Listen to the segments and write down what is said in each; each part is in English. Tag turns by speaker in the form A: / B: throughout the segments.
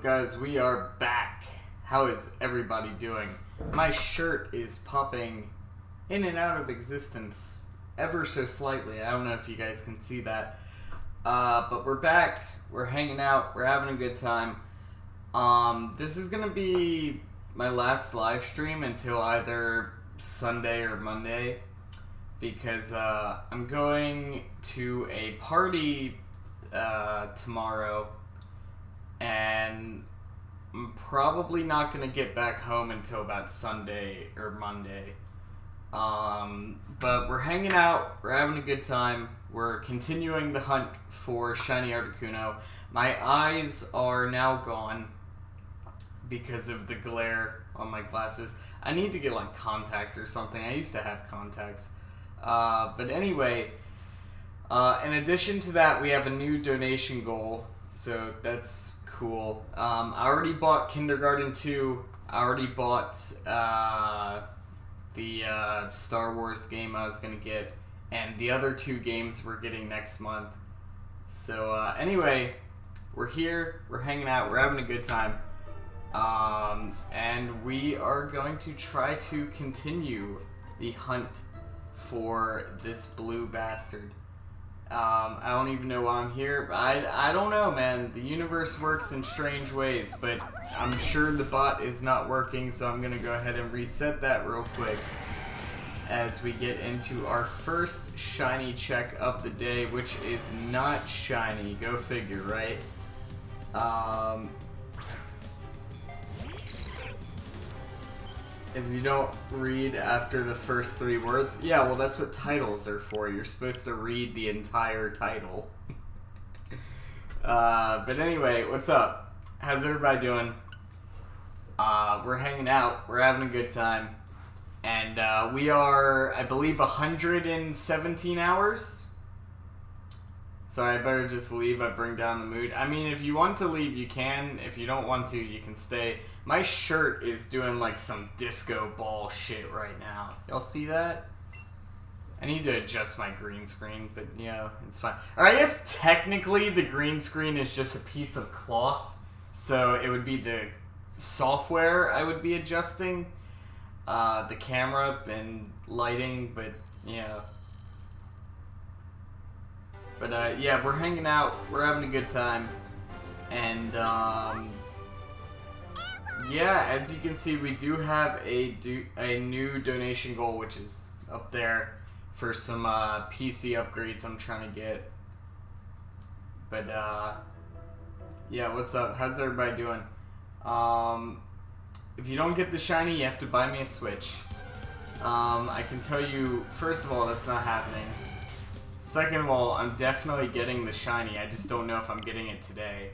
A: guys? We are back. How is everybody doing? My shirt is popping in and out of existence ever so slightly. I don't know if you guys can see that. But we're back. We're hanging out. We're having a good time. This is going to be my last live stream until either Sunday or Monday. Because I'm going to a party tomorrow. And I'm probably not going to get back home until about Sunday or Monday. But we're hanging out. We're having a good time. We're continuing the hunt for Shiny Articuno. My eyes are now gone because of the glare on my glasses. I need to get like contacts or something. I used to have contacts. But anyway, in addition to that, we have a new donation goal. So that's cool. I already bought Kindergarten 2. I already bought the Star Wars game I was going to get. And the other 2 games we're getting next month. So anyway, we're here. We're hanging out. We're having a good time. And we are going to try to continue the hunt for this blue bastard. I don't even know why I'm here. I don't know, man. The universe works in strange ways, but I'm sure the bot is not working, so I'm gonna go ahead and reset that real quick as we get into our first shiny check of the day, which is not shiny. Go figure, right? If you don't read after the first 3 words, yeah, well, that's what titles are for. You're supposed to read the entire title. But anyway, what's up? How's everybody doing? We're hanging out. We're having a good time. And we are, I believe, 117 hours. So I better just leave. I bring down the mood. I mean, if you want to leave, you can. If you don't want to, you can stay. My shirt is doing like some disco ball shit right now. Y'all see that? I need to adjust my green screen, but you know, it's fine. Or I guess technically the green screen is just a piece of cloth. So it would be the software I would be adjusting. The camera and lighting, but yeah. But yeah, we're hanging out, we're having a good time, and yeah, as you can see, we do have a new donation goal, which is up there for some PC upgrades I'm trying to get. But yeah, what's up? How's everybody doing? If you don't get the shiny, you have to buy me a Switch. I can tell you, first of all, that's not happening. Second of all, I'm definitely getting the shiny. I just don't know if I'm getting it today.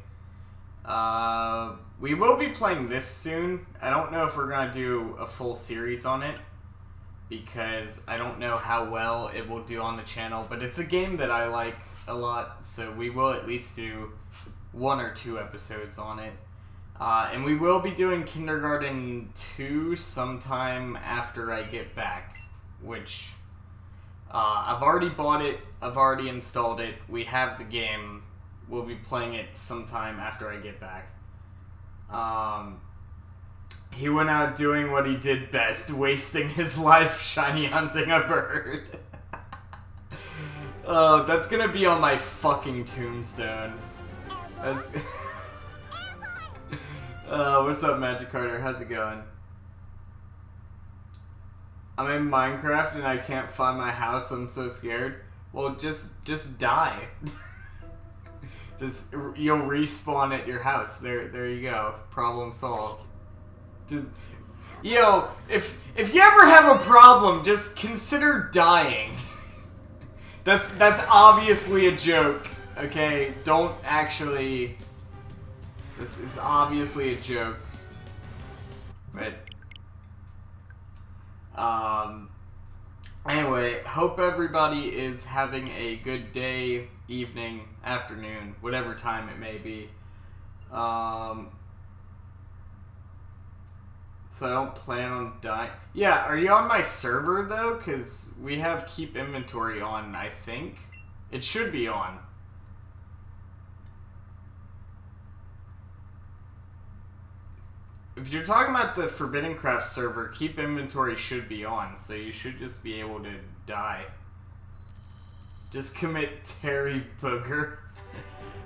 A: We will be playing this soon. I don't know if we're going to do a full series on it, because I don't know how well it will do on the channel. But it's a game that I like a lot, so we will at least do 1 or 2 episodes on it. And we will be doing Kindergarten 2 sometime after I get back, which I've already bought it, I've already installed it, we have the game, we'll be playing it sometime after I get back. He went out doing what he did best, wasting his life shiny hunting a bird. That's gonna be on my fucking tombstone. That's what's up, Magic Carter? How's it going? I'm in Minecraft and I can't find my house. I'm so scared. Well, just die. You'll respawn at your house. There you go. Problem solved. Just, yo, if you ever have a problem, just consider dying. That's obviously a joke. Okay, don't actually. It's obviously a joke. But anyway, hope everybody is having a good day, evening, afternoon, whatever time it may be. So I don't plan on dying. Yeah, are you on my server though? Because we have keep inventory on, I think. It should be on. If you're talking about the Forbidden Craft server, keep inventory should be on, so you should just be able to die. Just commit Terry Bogard.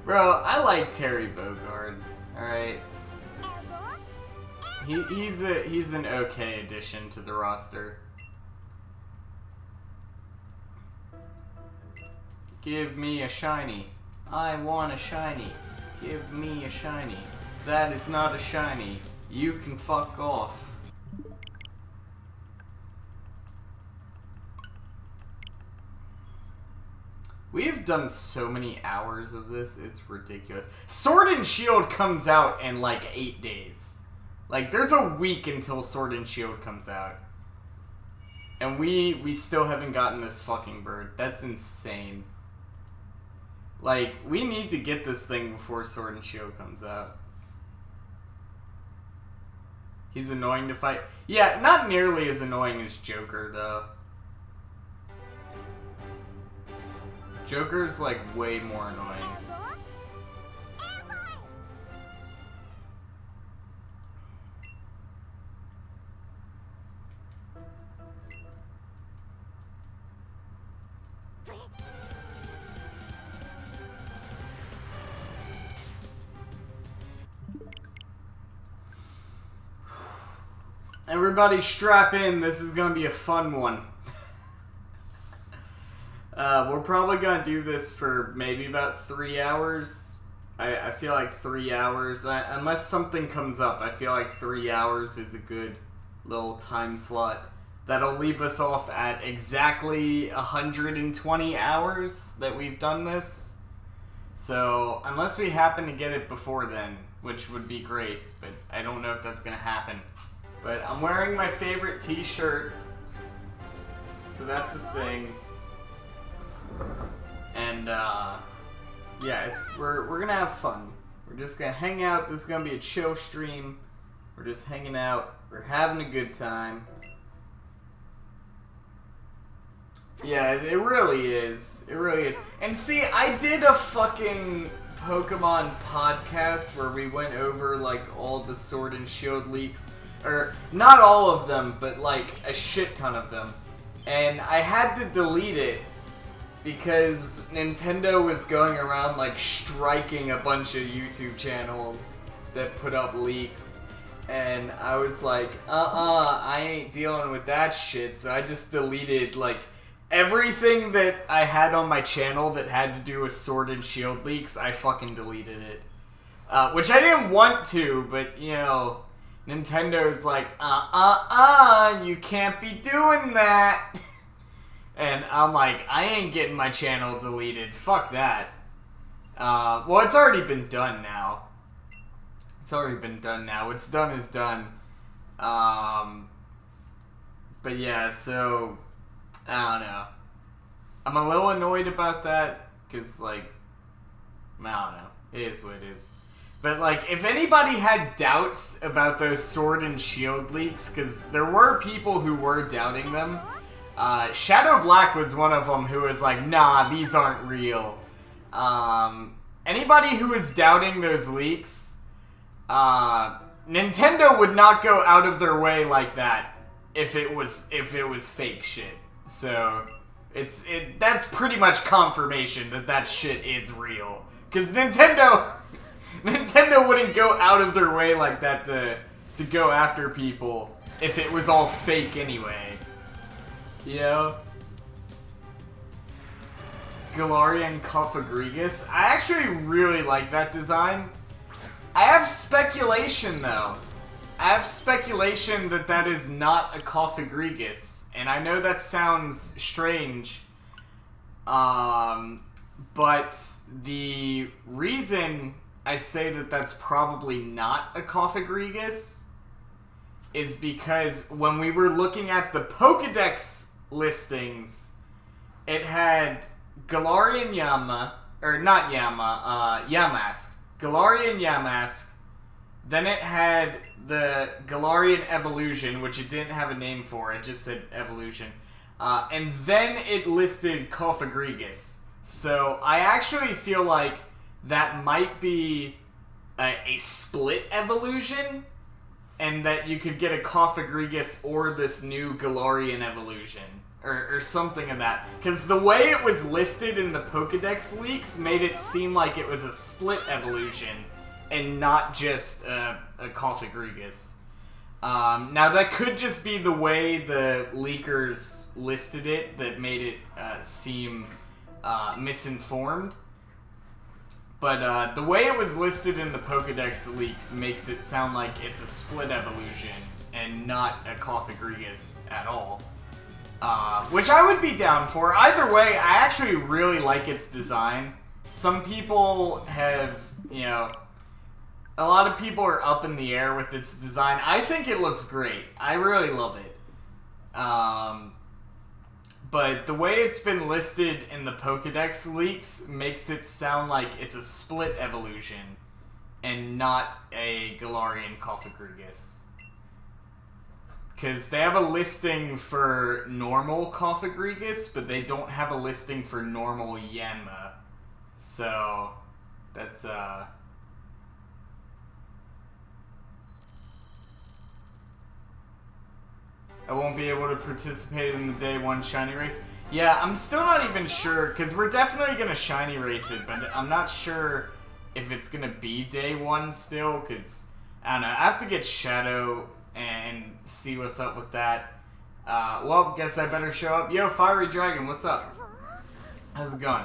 A: Bro, I like Terry Bogard. Alright. He's an okay addition to the roster. Give me a shiny. I want a shiny. Give me a shiny. That is not a shiny. You can fuck off. We have done so many hours of this, it's ridiculous. Sword and Shield comes out in like 8 days. Like, there's a week until Sword and Shield comes out. And we still haven't gotten this fucking bird. That's insane. Like, we need to get this thing before Sword and Shield comes out. He's annoying to fight. Yeah, not nearly as annoying as Joker, though. Joker's, like, way more annoying. Everybody strap in, this is gonna be a fun one. We're probably gonna do this for maybe about 3 hours. I feel like 3 hours, unless something comes up, I feel like 3 hours is a good little time slot. That'll leave us off at exactly 120 hours that we've done this. So, unless we happen to get it before then, which would be great, but I don't know if that's gonna happen. But I'm wearing my favorite t-shirt, so that's the thing. And, yeah, we're gonna have fun. We're just gonna hang out. This is gonna be a chill stream. We're just hanging out. We're having a good time. Yeah, it really is. It really is. And see, I did a fucking Pokemon podcast where we went over, like, all the Sword and Shield leaks. Or, not all of them, but, like, a shit ton of them. And I had to delete it because Nintendo was going around, like, striking a bunch of YouTube channels that put up leaks. And I was like, I ain't dealing with that shit. So I just deleted, like, everything that I had on my channel that had to do with Sword and Shield leaks. I fucking deleted it. Which I didn't want to, but, you know, Nintendo's like, you can't be doing that. And I'm like, I ain't getting my channel deleted. Fuck that. Well, it's already been done now. It's already been done now. What's done is done. But yeah, so, I don't know. I'm a little annoyed about that, because, like, I don't know. It is what it is. But, like, if anybody had doubts about those Sword and Shield leaks, because there were people who were doubting them, Shadow Black was one of them who was like, nah, these aren't real. Anybody who was doubting those leaks, Nintendo would not go out of their way like that if it was fake shit. So that's pretty much confirmation that that shit is real. Because Nintendo wouldn't go out of their way like that to go after people if it was all fake anyway. You know? Galarian Cofagrigus. I actually really like that design. I have speculation, though. I have speculation that that is not a Cofagrigus. And I know that sounds strange. But the reason I say that that's probably not a Cofagrigus is because when we were looking at the Pokedex listings, it had Galarian Yamask. Galarian Yamask. Then it had the Galarian Evolution, which it didn't have a name for, it just said Evolution. And then it listed Cofagrigus. So I actually feel like that might be a split evolution and that you could get a Cophagrigus or this new Galarian evolution. Or something of that. Because the way it was listed in the Pokedex leaks made it seem like it was a split evolution and not just a Cophagrigus. Now that could just be the way the leakers listed it that made it seem misinformed. But the way it was listed in the Pokedex leaks makes it sound like it's a split evolution and not a Cophagrigus at all. Which I would be down for. Either way, I actually really like its design. Some people have, you know, a lot of people are up in the air with its design. I think it looks great. I really love it. But the way it's been listed in the Pokedex leaks makes it sound like it's a split evolution and not a Galarian Cophagrigus. Because they have a listing for normal Cophagrigus, but they don't have a listing for normal Yanma. So, that's, I won't be able to participate in the day 1 shiny race. Yeah, I'm still not even sure, because we're definitely going to shiny race it, but I'm not sure if it's going to be day 1 still, because, I don't know, I have to get Shadow and see what's up with that. Well, guess I better show up. Yo, Fiery Dragon, what's up? How's it going?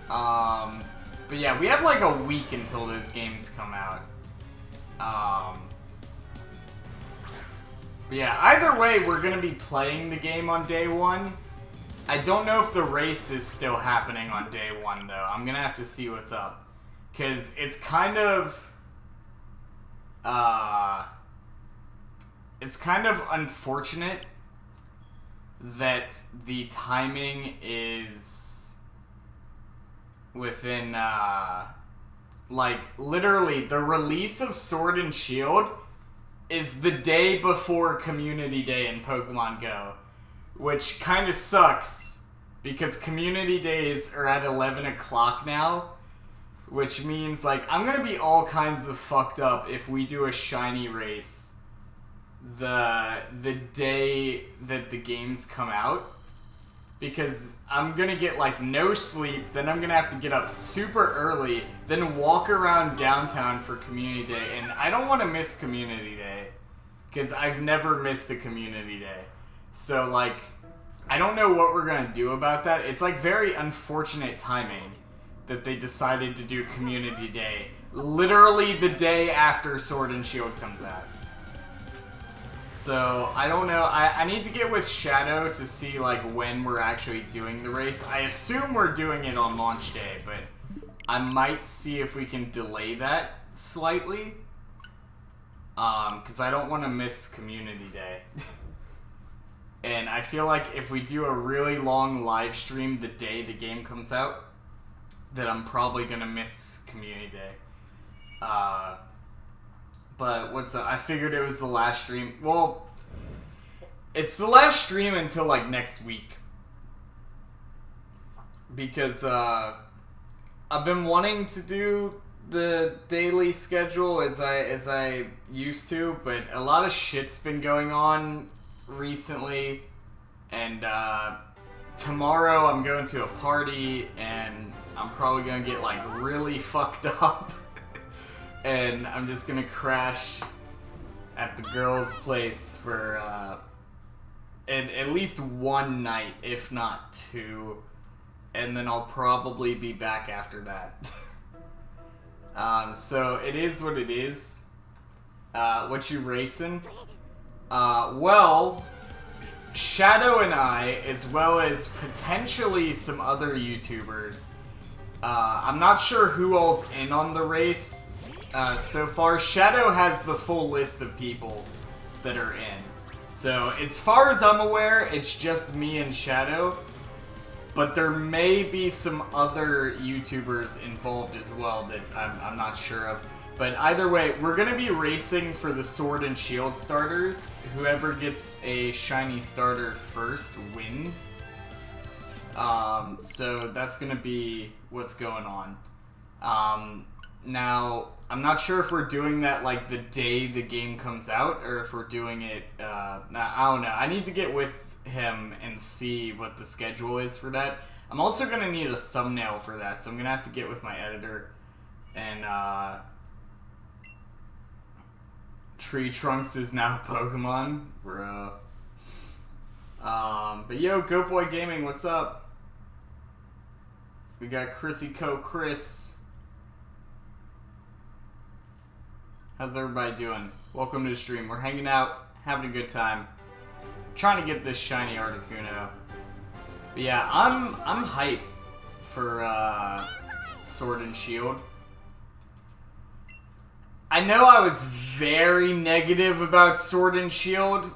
A: But yeah, we have like a week until those games come out. But yeah, either way, we're gonna be playing the game on day 1. I don't know if the race is still happening on day 1, though. I'm gonna have to see what's up. Because it's kind of... It's kind of unfortunate that the timing is within, like, literally, the release of Sword and Shield is the day before Community Day in Pokemon Go, which kind of sucks, because Community Days are at 11 o'clock now, which means, like, I'm gonna be all kinds of fucked up if we do a shiny race the day that the games come out, because I'm gonna get like no sleep, then I'm gonna have to get up super early, then walk around downtown for Community Day, and I don't want to miss Community Day because I've never missed a Community Day. So like, I don't know what we're gonna do about that. It's like very unfortunate timing that they decided to do Community Day literally the day after Sword and Shield comes out. So, I don't know. I need to get with Shadow to see, like, when we're actually doing the race. I assume we're doing it on launch day, but I might see if we can delay that slightly. Because I don't want to miss Community Day. And I feel like if we do a really long live stream the day the game comes out, that I'm probably going to miss Community Day. But what's up? I figured it was the last stream. Well, it's the last stream until like next week. Because I've been wanting to do the daily schedule as I used to, but a lot of shit's been going on recently. And tomorrow I'm going to a party and I'm probably gonna get like really fucked up. And I'm just gonna crash at the girl's place for at least one night, if not 2. And then I'll probably be back after that. So it is what it is. What you racing? Well, Shadow and I, as well as potentially some other YouTubers. I'm not sure who all's in on the race. So far, Shadow has the full list of people that are in. So, as far as I'm aware, it's just me and Shadow. But there may be some other YouTubers involved as well that I'm not sure of. But either way, we're going to be racing for the Sword and Shield starters. Whoever gets a shiny starter first wins. So that's going to be what's going on. Now, I'm not sure if we're doing that like the day the game comes out, or if we're doing it, I don't know. I need to get with him and see what the schedule is for that. I'm also going to need a thumbnail for that, so I'm going to have to get with my editor and, Tree Trunks is now Pokemon, bro. But yo, Goat Boy Gaming, what's up? We got Chrissy Co. Chris. How's everybody doing? Welcome to the stream. We're hanging out, having a good time, trying to get this shiny Articuno. But yeah, I'm hyped for Sword and Shield. I know I was very negative about Sword and Shield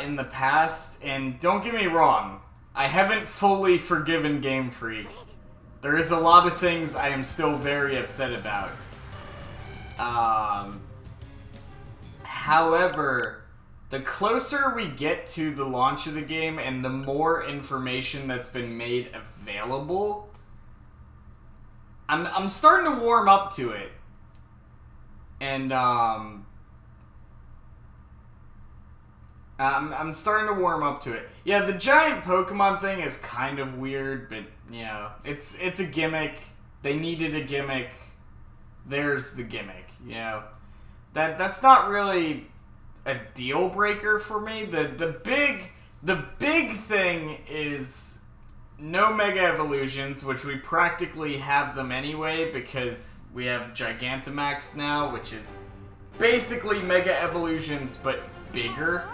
A: in the past, and don't get me wrong, I haven't fully forgiven Game Freak. There is a lot of things I am still very upset about. However, the closer we get to the launch of the game and the more information that's been made available, I'm starting to warm up to it. And I'm starting to warm up to it. Yeah, the giant Pokemon thing is kind of weird, but you know, it's a gimmick. They needed a gimmick. There's the gimmick, you know. That's not really a deal breaker for me. The big thing is no Mega Evolutions, which we practically have them anyway because we have Gigantamax now, which is basically Mega Evolutions but bigger.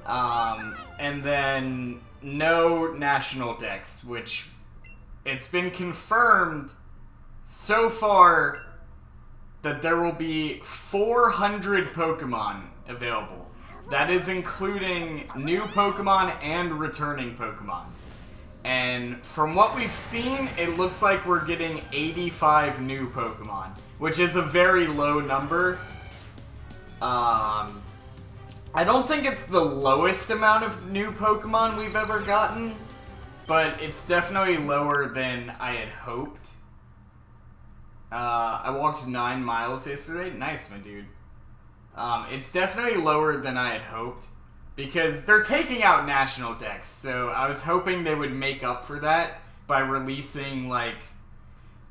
A: And then no National Dex, which it's been confirmed so far that there will be 400 Pokemon available. That is including new Pokemon and returning Pokemon. And from what we've seen, it looks like we're getting 85 new Pokemon, which is a very low number. I don't think it's the lowest amount of new Pokemon we've ever gotten, but it's definitely lower than I had hoped. I walked 9 miles yesterday. Nice, my dude. It's definitely lower than I had hoped, because they're taking out National Dex, so I was hoping they would make up for that by releasing, like,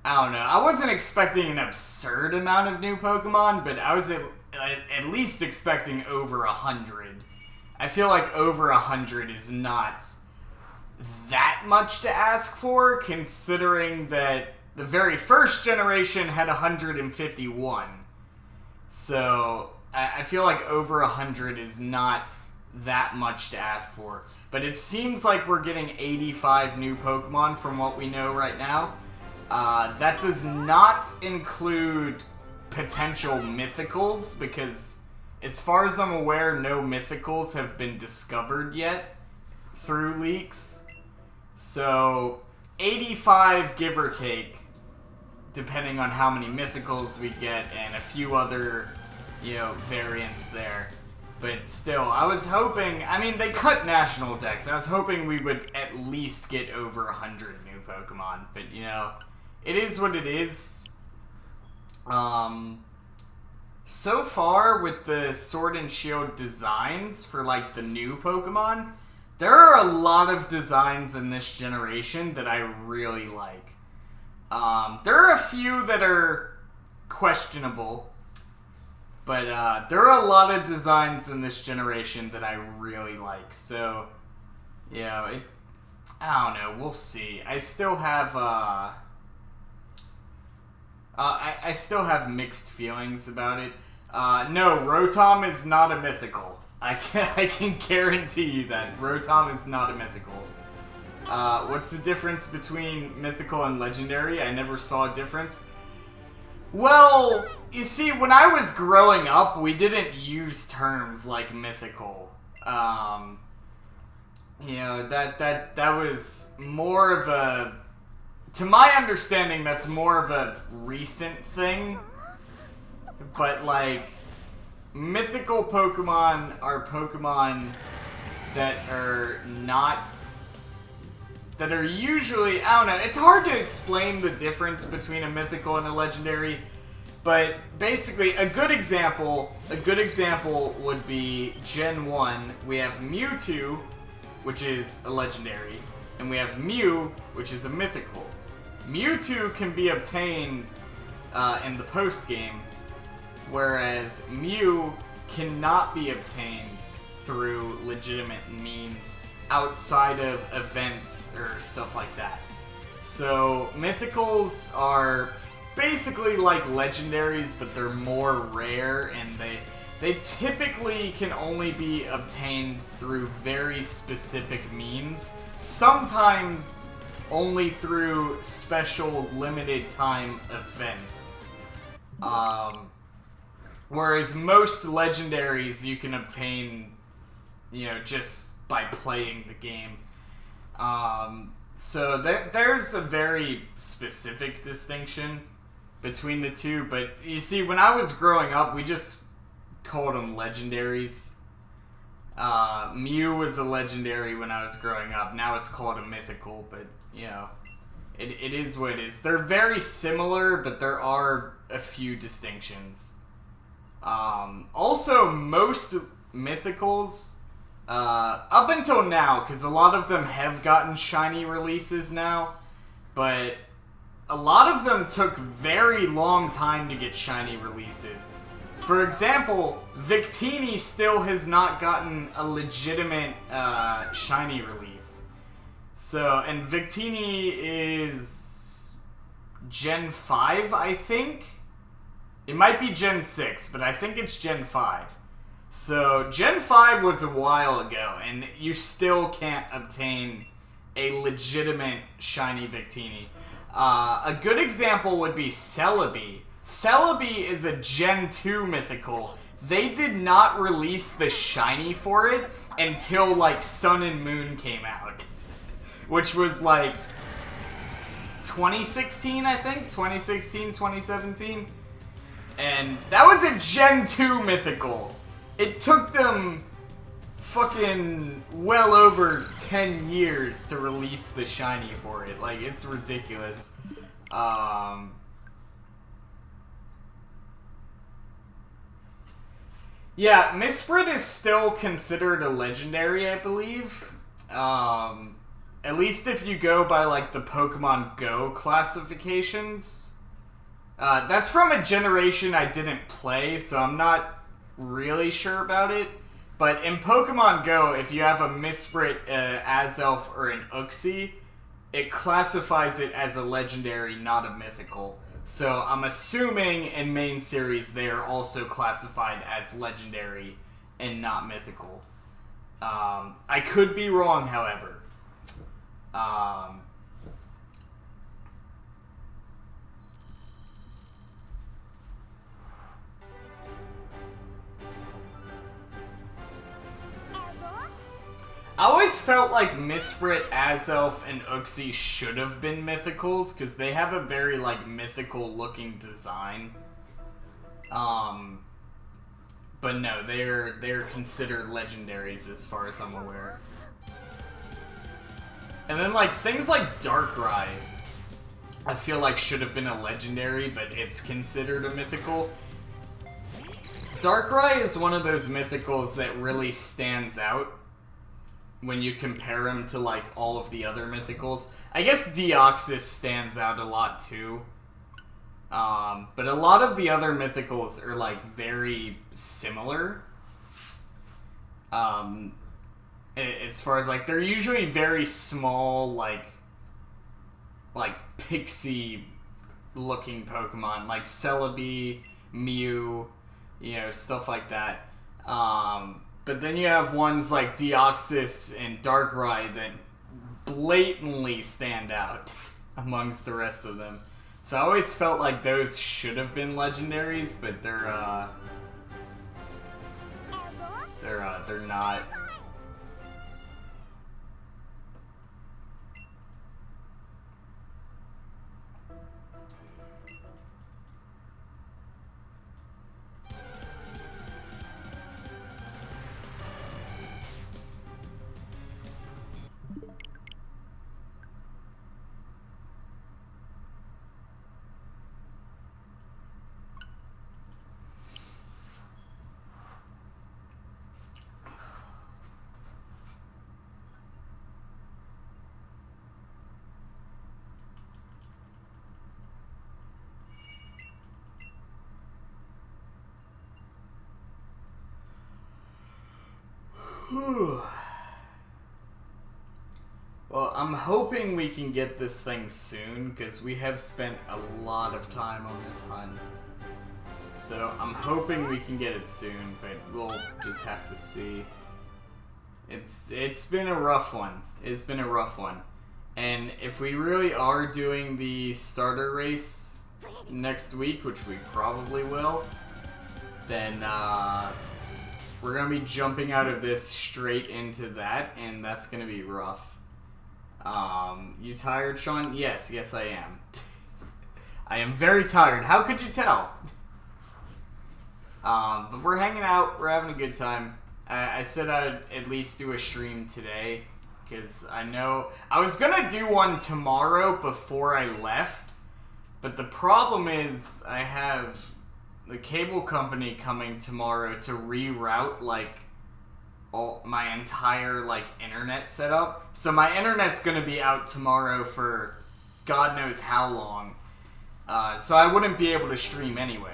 A: I don't know. I wasn't expecting an absurd amount of new Pokemon, but I was at least expecting over 100. I feel like over 100 is not that much to ask for, considering that the very first generation had 151. So I feel like over 100 is not that much to ask for. But it seems like we're getting 85 new Pokemon from what we know right now. That does not include potential mythicals, because as far as I'm aware, no mythicals have been discovered yet through leaks. So 85, give or take, depending on how many mythicals we get and a few other, you know, variants there. But still, I was hoping, I mean, they cut National Dex. I was hoping we would at least get over 100 new Pokemon. But, you know, it is what it is. So far with the Sword and Shield designs for, like, the new Pokemon, there are a lot of designs in this generation that I really like. There are a few that are questionable, but there are a lot of designs in this generation that I really like. So, you know, I don't know. We'll see. I still have I still have mixed feelings about it. No, Rotom is not a mythical. I can guarantee you that Rotom is not a mythical. What's the difference between mythical and legendary? I never saw a difference. Well, you see, when I was growing up, we didn't use terms like mythical. You know, that was more of a... To my understanding, that's more of a recent thing. But, like, mythical Pokemon are Pokemon that are not... that are usually... I don't know. It's hard to explain the difference between a mythical and a legendary. But basically, a good example would be Gen 1. We have Mewtwo, which is a legendary, and we have Mew, which is a mythical. Mewtwo can be obtained in the post game, whereas Mew cannot be obtained through legitimate means outside of events or stuff like that. So mythicals are basically like legendaries, but they're more rare, and they typically can only be obtained through very specific means. Sometimes only through special limited time events. Whereas most legendaries you can obtain, you know, just by playing the game. So there's a very specific distinction between the two, but you see, when I was growing up, we just called them legendaries. Mew was a legendary when I was growing up. Now it's called a mythical, but, you know, it is what it is. They're very similar, but there are a few distinctions. Also, most mythicals, up until now, because a lot of them have gotten shiny releases now, but a lot of them took very long time to get shiny releases. For example, Victini still has not gotten a legitimate shiny release. So, and Victini is Gen 5, I think? It might be Gen 6, but I think it's Gen 5. So, Gen 5 was a while ago, and you still can't obtain a legitimate shiny Victini. A good example would be Celebi. Celebi is a Gen 2 mythical. They did not release the shiny for it until, like, Sun and Moon came out. Which was, like, 2016, I think? 2016, 2017? And that was a Gen 2 mythical. It took them fucking well over 10 years to release the shiny for it. Like, it's ridiculous. Yeah, Misfrit is still considered a legendary, I believe. At least if you go by, like, the Pokemon Go classifications. That's from a generation I didn't play, so I'm not really sure about it. But in Pokemon Go, if you have a Misfrit, Azelf, or an Uxie, it classifies it as a legendary, not a mythical. So I'm assuming in main series they are also classified as legendary and not mythical. I could be wrong, however. I always felt like Misfrit, Azelf, and Uxie should have been mythicals, because they have a very, like, mythical-looking design. But no, they're considered legendaries as far as I'm aware. And then, like, things like Darkrai, I feel like should have been a legendary, but it's considered a mythical. Darkrai is one of those mythicals that really stands out when you compare him to, like, all of the other mythicals. I guess Deoxys stands out a lot, too. But a lot of the other mythicals are, like, very similar. As far as, like, they're usually very small, like pixie-looking Pokemon. Like Celebi, Mew, you know, stuff like that. But then you have ones like Deoxys and Darkrai that blatantly stand out amongst the rest of them. So I always felt like those should have been legendaries, but they're not. Well, I'm hoping we can get this thing soon, because we have spent a lot of time on this hunt. So, I'm hoping we can get it soon, but we'll just have to see. It's been a rough one. It's been a rough one. And if we really are doing the starter race next week, which we probably will, then we're going to be jumping out of this straight into that, and that's going to be rough. You tired, Sean? Yes, I am. I am very tired. How could you tell? But we're hanging out. We're having a good time. I said I'd at least do a stream today, because I know I was gonna do one tomorrow before I left, but the problem is I have the cable company coming tomorrow to reroute like my entire like internet setup. So my internet's gonna be out tomorrow for God knows how long. So I wouldn't be able to stream anyway.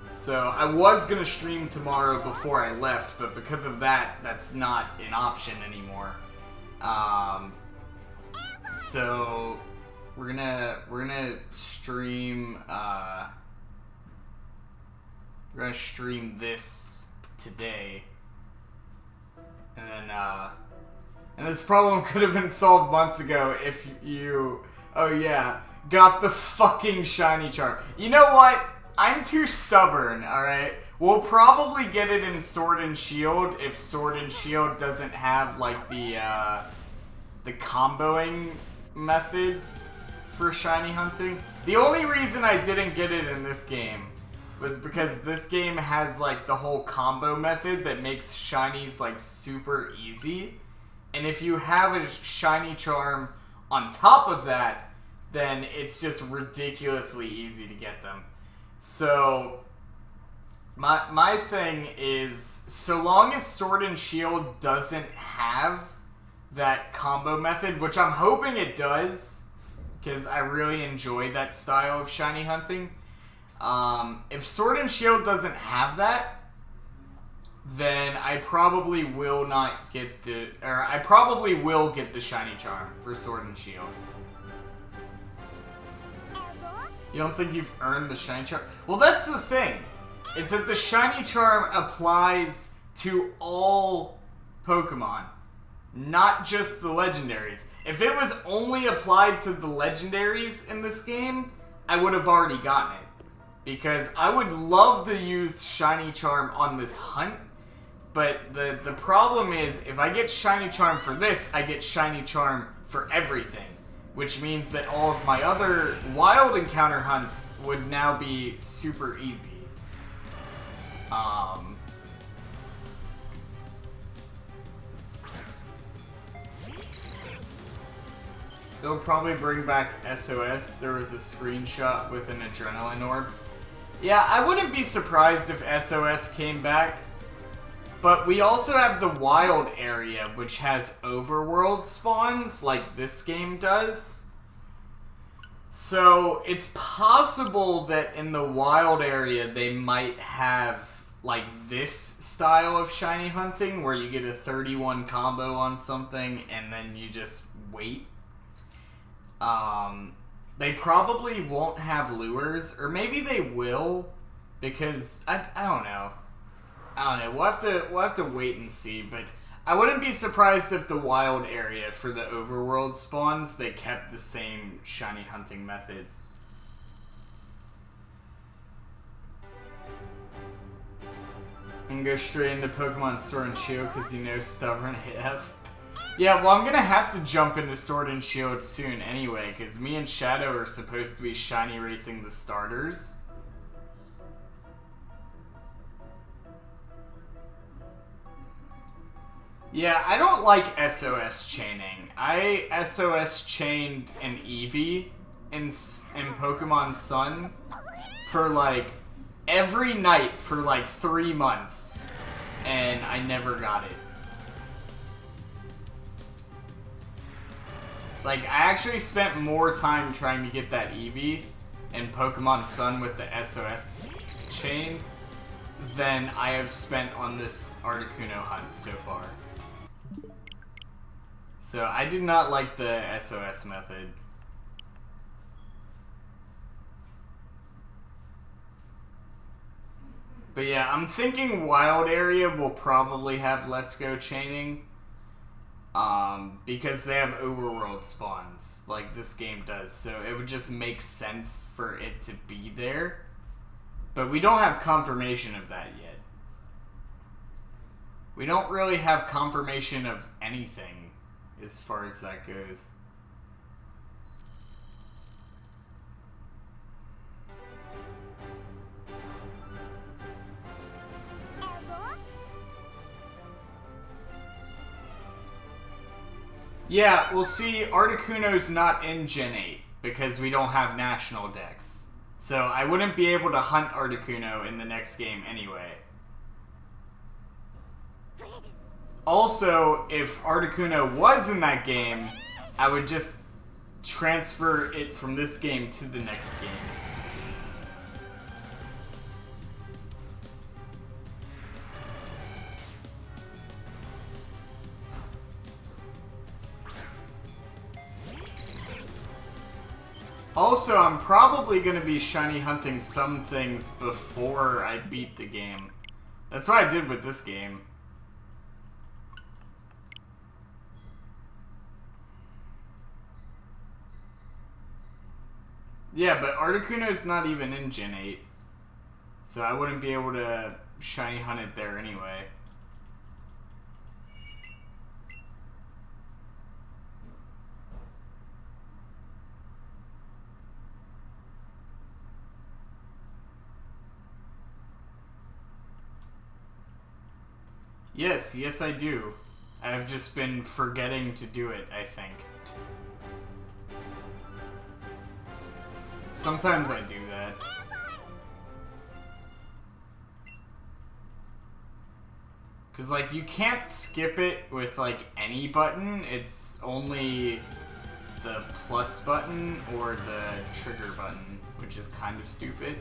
A: So I was gonna stream tomorrow before I left, but because of that, that's not an option anymore. So we're gonna stream this today. And this problem could have been solved months ago if you, got the fucking shiny charm. You know what? I'm too stubborn, alright? We'll probably get it in Sword and Shield if Sword and Shield doesn't have, like, the comboing method for shiny hunting. The only reason I didn't get it in this game was because this game has, like, the whole combo method that makes shinies, like, super easy. And if you have a shiny charm on top of that, then it's just ridiculously easy to get them. So, my thing is, so long as Sword and Shield doesn't have that combo method, which I'm hoping it does, because I really enjoy that style of shiny hunting. If Sword and Shield doesn't have that, then I probably will not get I probably will get the shiny charm for Sword and Shield. You don't think you've earned the shiny charm? Well, that's the thing, is that the shiny charm applies to all Pokemon, not just the legendaries. If it was only applied to the legendaries in this game, I would have already gotten it. Because I would love to use shiny charm on this hunt, but the problem is, if I get shiny charm for this, I get shiny charm for everything. Which means that all of my other wild encounter hunts would now be super easy. They'll probably bring back SOS. There was a screenshot with an adrenaline orb. Yeah, I wouldn't be surprised if SOS came back. But we also have the wild area, which has overworld spawns, like this game does. So, it's possible that in the wild area, they might have, like, this style of shiny hunting, where you get a 31 combo on something, and then you just wait. They probably won't have lures, or maybe they will, because, I don't know. We'll have to wait and see, but I wouldn't be surprised if the wild area for the overworld spawns, they kept the same shiny hunting methods. And go straight into Pokemon Sword and Shield because you know stubborn AF. Yeah, well, I'm gonna have to jump into Sword and Shield soon anyway, because me and Shadow are supposed to be shiny racing the starters. Yeah, I don't like SOS chaining. I SOS chained an Eevee in Pokemon Sun for like every night for like 3 months, and I never got it. Like, I actually spent more time trying to get that Eevee in Pokemon Sun with the SOS chain than I have spent on this Articuno hunt so far. So I did not like the SOS method. But yeah, I'm thinking Wild Area will probably have Let's Go chaining. Because they have overworld spawns, like this game does. So it would just make sense for it to be there. But we don't have confirmation of that yet. We don't really have confirmation of anything as far as that goes. Yeah, we'll see. Articuno's not in Gen 8 because we don't have national decks. So I wouldn't be able to hunt Articuno in the next game anyway. Also, if Articuno was in that game, I would just transfer it from this game to the next game. Also, I'm probably going to be shiny hunting some things before I beat the game. That's what I did with this game. Yeah, but Articuno's not even in Gen 8. So I wouldn't be able to shiny hunt it there anyway. Yes, yes I do. I've just been forgetting to do it, I think. Sometimes I do that. Because, like, you can't skip it with, like, any button. It's only the plus button or the trigger button, which is kind of stupid.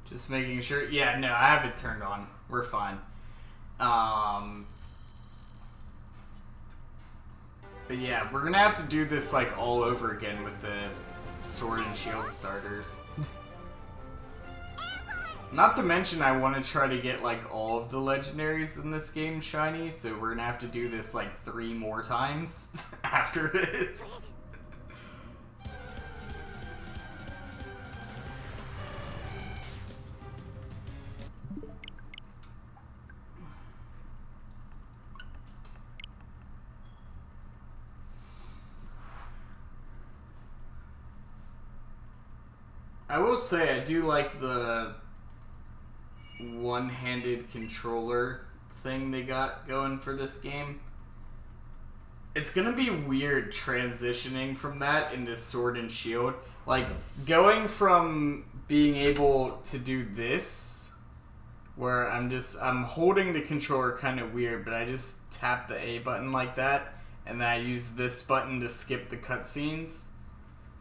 A: Just making sure. Yeah, no, I have it turned on. We're fine. But yeah, we're gonna have to do this like all over again with the sword and shield starters. Not to mention I want to try to get like all of the legendaries in this game shiny, so we're gonna have to do this like 3 more times after this. I will say I do like the one-handed controller thing they got going for this game. It's gonna be weird transitioning from that into sword and shield. Like, going from being able to do this, where I'm holding the controller kind of weird, but I just tap the A button like that, and then I use this button to skip the cutscenes.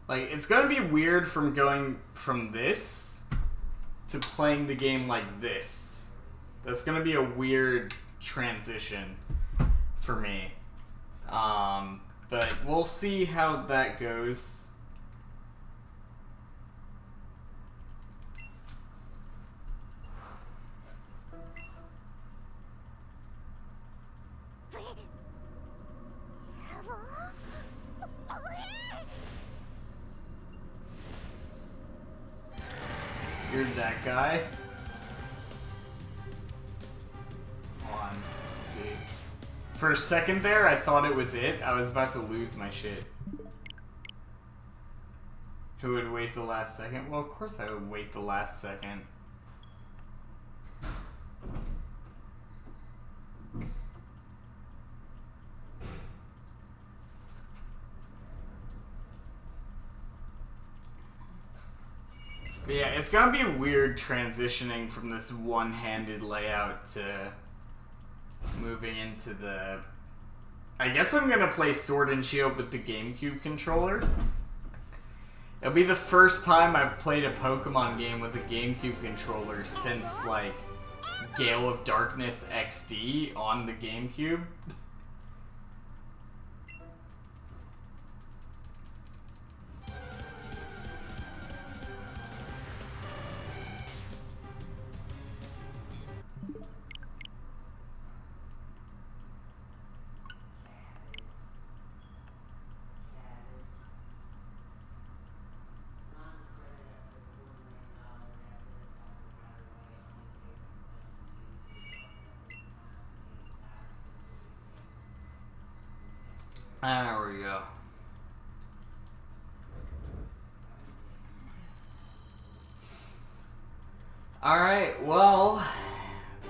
A: Like, it's gonna be weird from going from this to playing the game like this. That's gonna be a weird transition for me. But we'll see how that goes. You're that guy. Hold on. Let's see. For a second there, I thought it was it. I was about to lose my shit. Who would wait the last second? Well, of course I would wait the last second. But yeah, it's gonna be weird transitioning from this one-handed layout to moving into the... I guess I'm gonna play Sword and Shield with the GameCube controller. It'll be the first time I've played a Pokemon game with a GameCube controller since, like, Gale of Darkness XD on the GameCube. There we go. Alright, well,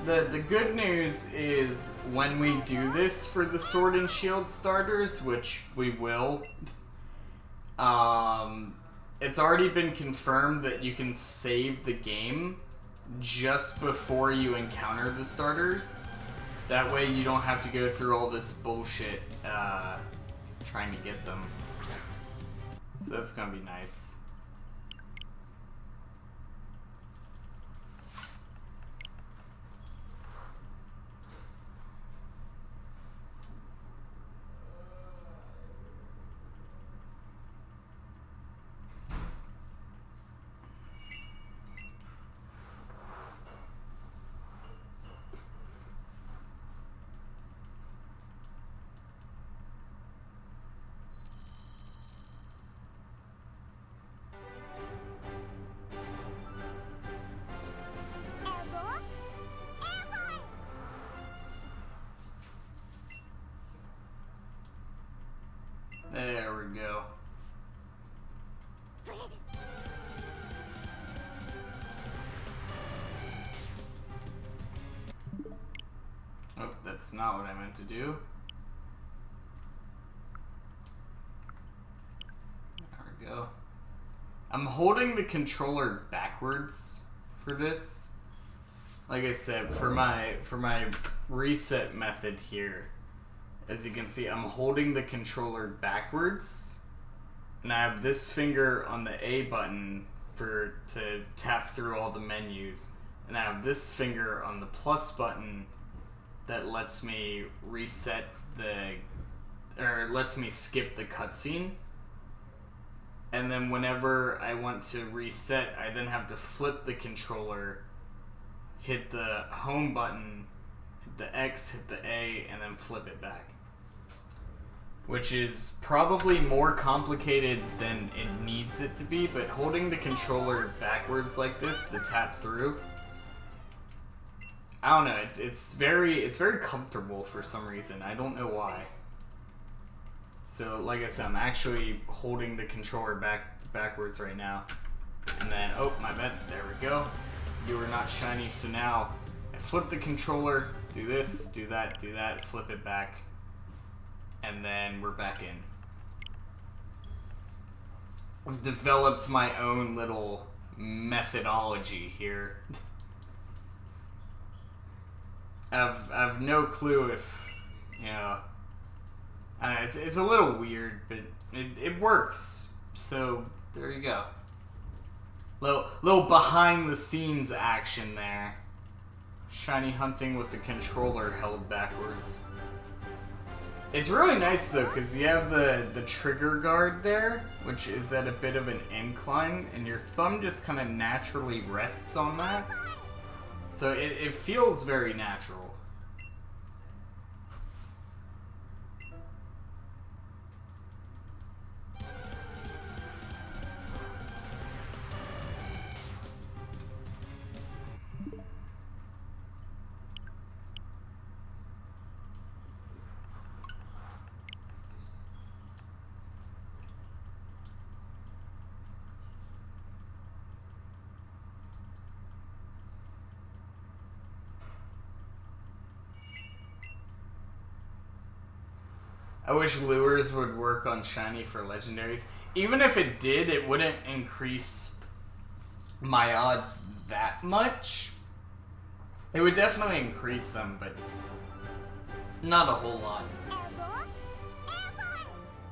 A: the good news is when we do this for the Sword and Shield starters, which we will, it's already been confirmed that you can save the game just before you encounter the starters. That way you don't have to go through all this bullshit trying to get them. So that's gonna be nice. There we go. Oh, that's not what I meant to do. There we go. I'm holding the controller backwards for this. Like I said, for my reset method here, as you can see, I'm holding the controller backwards, and I have this finger on the A button to tap through all the menus, and I have this finger on the plus button that lets me reset lets me skip the cutscene. And then whenever I want to reset, I then have to flip the controller, hit the home button, hit the X, hit the A, and then flip it back. Which is probably more complicated than it needs it to be, but holding the controller backwards like this to tap through, I don't know, it's very comfortable for some reason. I don't know why. So like I said, I'm actually holding the controller backwards right now. And then, oh, my bad, there we go. You are not shiny, so now I flip the controller, do this, do that, flip it back, and then we're back in. I've developed my own little methodology here. I've no clue if, you know, I don't know, it's a little weird, but it works. So there you go. Little behind the scenes action there. Shiny hunting with the controller held backwards. It's really nice though, because you have the trigger guard there, which is at a bit of an incline, and your thumb just kind of naturally rests on that. So it feels very natural. I wish lures would work on shiny for legendaries. Even if it did, it wouldn't increase my odds that much. It would definitely increase them, but not a whole lot.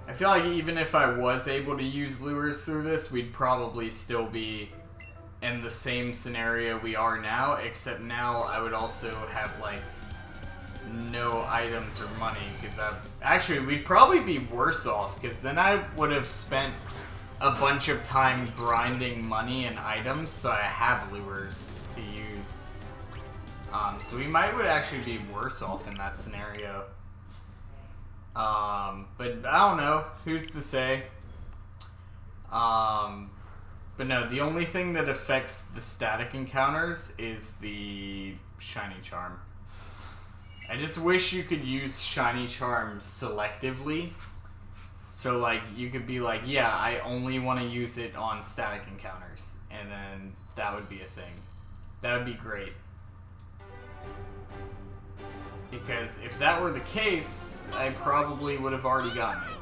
A: I feel like even if I was able to use lures through this, we'd probably still be in the same scenario we are now, except now I would also have, like, no items or money, because actually, we'd probably be worse off, because then I would have spent a bunch of time grinding money and items, so I have lures to use. So we would actually be worse off in that scenario. But I don't know. Who's to say? But no, the only thing that affects the static encounters is the shiny charm. I just wish you could use shiny charms selectively. So, like, you could be like, yeah, I only want to use it on static encounters. And then that would be a thing. That would be great. Because if that were the case, I probably would have already gotten it.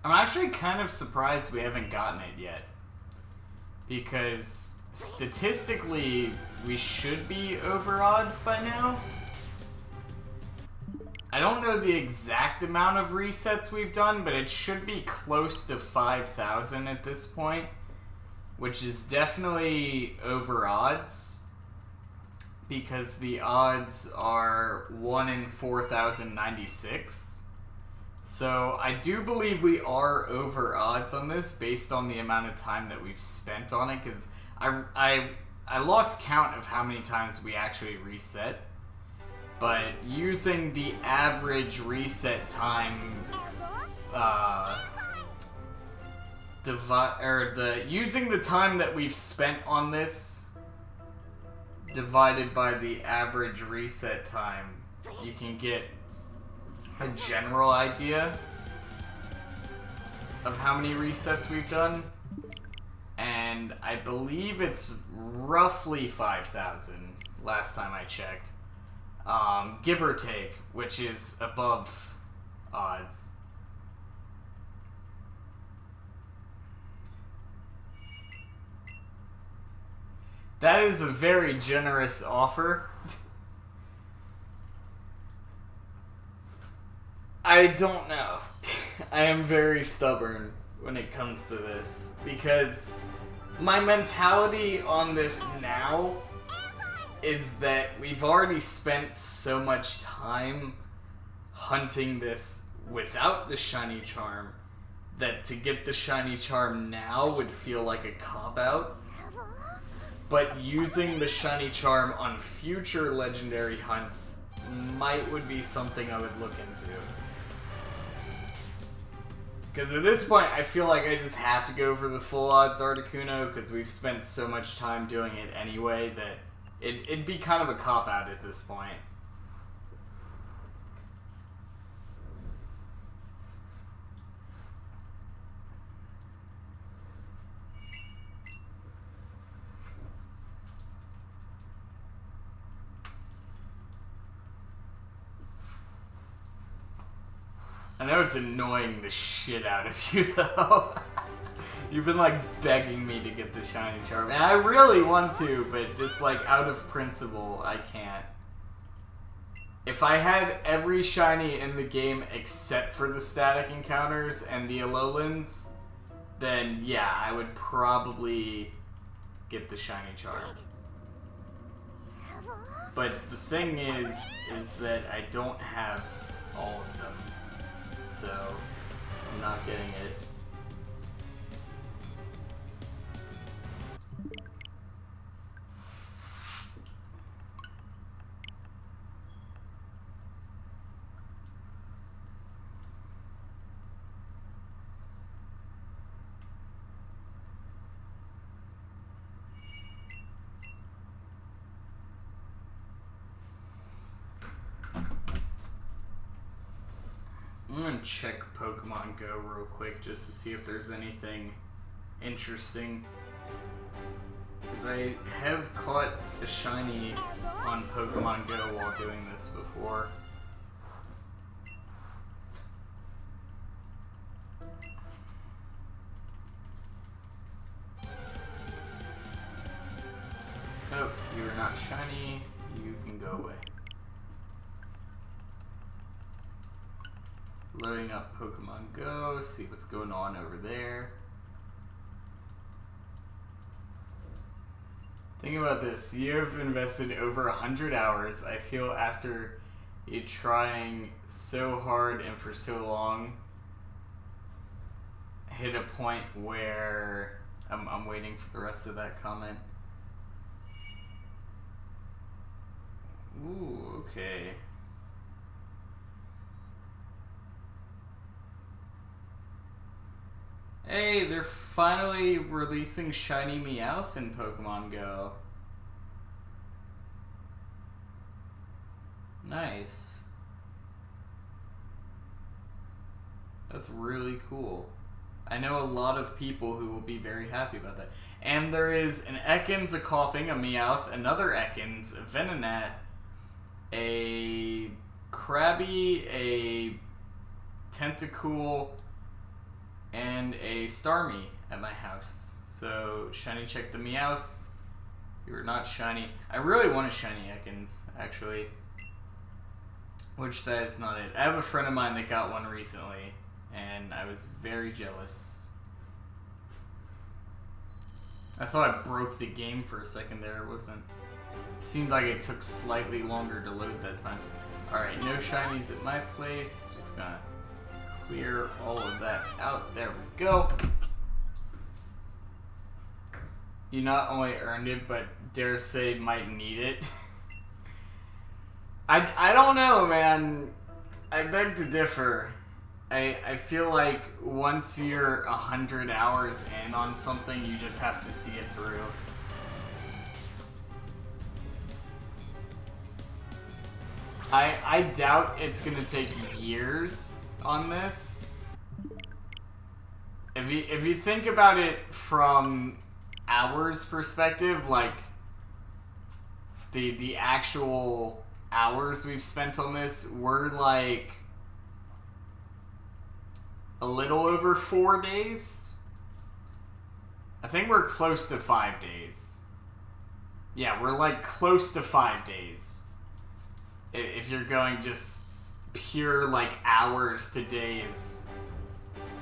A: I'm actually kind of surprised we haven't gotten it yet. Because statistically, we should be over odds by now. I don't know the exact amount of resets we've done, but it should be close to 5,000 at this point. Which is definitely over odds. Because the odds are 1 in 4,096. So I do believe we are over odds on this based on the amount of time that we've spent on it, because I lost count of how many times we actually reset. But using the average reset time using the time that we've spent on this divided by the average reset time, you can get a general idea of how many resets we've done, and I believe it's roughly 5,000 last time I checked, give or take, which is above odds. That is a very generous offer. I don't know. I am very stubborn when it comes to this, because my mentality on this now is that we've already spent so much time hunting this without the shiny charm that to get the shiny charm now would feel like a cop-out. But using the shiny charm on future legendary hunts would be something I would look into. Because at this point, I feel like I just have to go for the full odds Articuno, because we've spent so much time doing it anyway that it'd be kind of a cop-out at this point. I know it's annoying the shit out of you, though. You've been, like, begging me to get the shiny charm. And I really want to, but just, like, out of principle, I can't. If I had every shiny in the game except for the static encounters and the Alolans, then yeah, I would probably get the shiny charm. But the thing is that I don't have all of them, so I'm not getting it. I'm gonna check Pokemon Go real quick just to see if there's anything interesting. Because I have caught a shiny on Pokemon Go while doing this before. Oh, you are not shiny. You can go away. Loading up Pokemon Go, see what's going on over there. Think about this. You have invested over 100 hours. I feel after you trying so hard and for so long, hit a point where I'm waiting for the rest of that comment. Ooh, okay. Hey, they're finally releasing Shiny Meowth in Pokemon Go. Nice. That's really cool. I know a lot of people who will be very happy about that. And there is an Ekans, a Coughing, a Meowth, another Ekans, a Venonat, a Krabby, a Tentacool, and a Starmie at my house. So, shiny check the Meowth. You're not shiny. I really want a shiny Ekans, actually. Which that is not it. I have a friend of mine that got one recently, and I was very jealous. I thought I broke the game for a second there. It wasn't. It seemed like it took slightly longer to load that time. Alright, no shinies at my place. Just gonna clear all of that out. There we go. You not only earned it, but dare say might need it. I don't know, man. I beg to differ. I feel like once you're 100 hours in on something, you just have to see it through. I doubt it's gonna take years on this. If you think about it from hours perspective, like the actual hours we've spent on this, we're like a little over 4 days. I think we're close to 5 days. Yeah, we're like close to 5 days. If you're going just pure like hours to days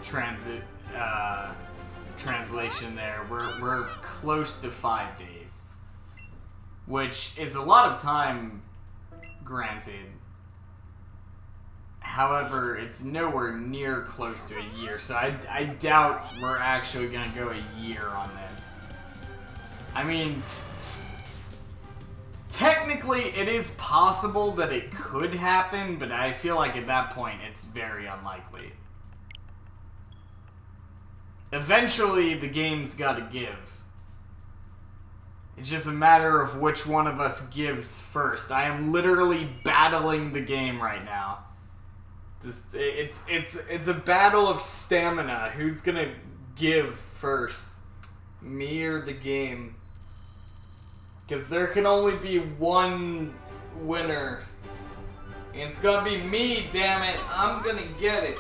A: translation there, we're close to 5 days, which is a lot of time, granted. However, it's nowhere near close to a year, so I doubt we're actually gonna go a year on this. I mean, technically, it is possible that it could happen, but I feel like at that point, it's very unlikely. Eventually, the game's gotta give. It's just a matter of which one of us gives first. I am literally battling the game right now. It's a battle of stamina. Who's gonna give first? Me or the game? Because there can only be one winner. And it's gonna be me, damn it. I'm gonna get it.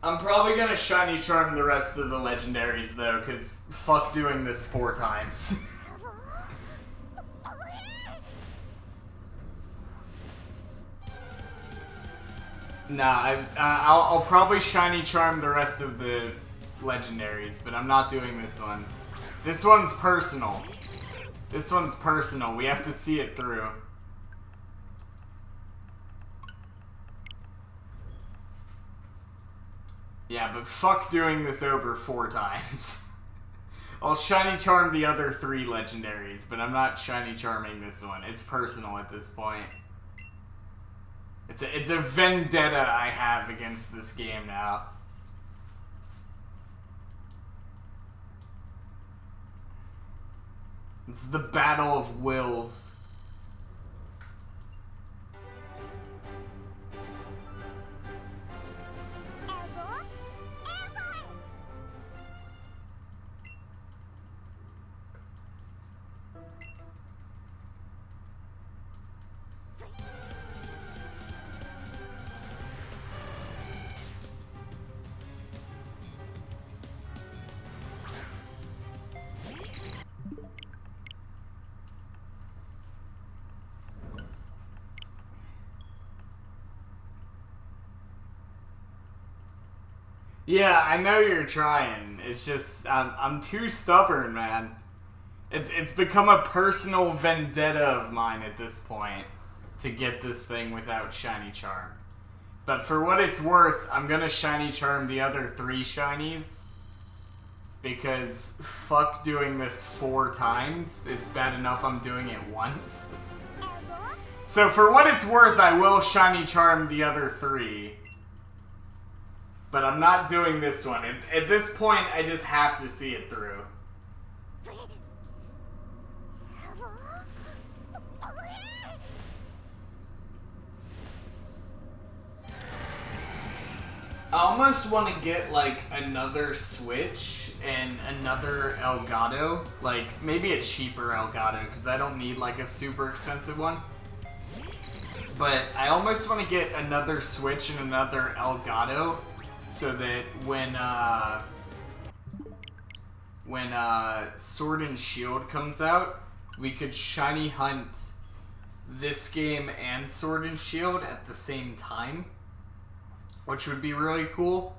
A: I'm probably gonna shiny charm the rest of the legendaries though, because fuck doing this 4 times. Nah, I'll probably shiny charm the rest of the legendaries, but I'm not doing this one. This one's personal. This one's personal. We have to see it through. Yeah, but fuck doing this over 4 times. I'll shiny charm the other 3 legendaries, but I'm not shiny charming this one. It's personal at this point. It's a vendetta I have against this game now. It's the battle of wills. Yeah, I know you're trying. It's just I'm too stubborn, man. It's become a personal vendetta of mine at this point to get this thing without shiny charm. But for what it's worth, I'm gonna shiny charm the other 3 shinies because fuck doing this 4 times. It's bad enough I'm doing it once. So for what it's worth, I will shiny charm the other 3. But I'm not doing this one. At this point, I just have to see it through. I almost want to get, like, another Switch and another Elgato. Like, maybe a cheaper Elgato, because I don't need, like, a super expensive one. But I almost want to get another Switch and another Elgato, so that when Sword and Shield comes out, we could shiny hunt this game and Sword and Shield at the same time, which would be really cool.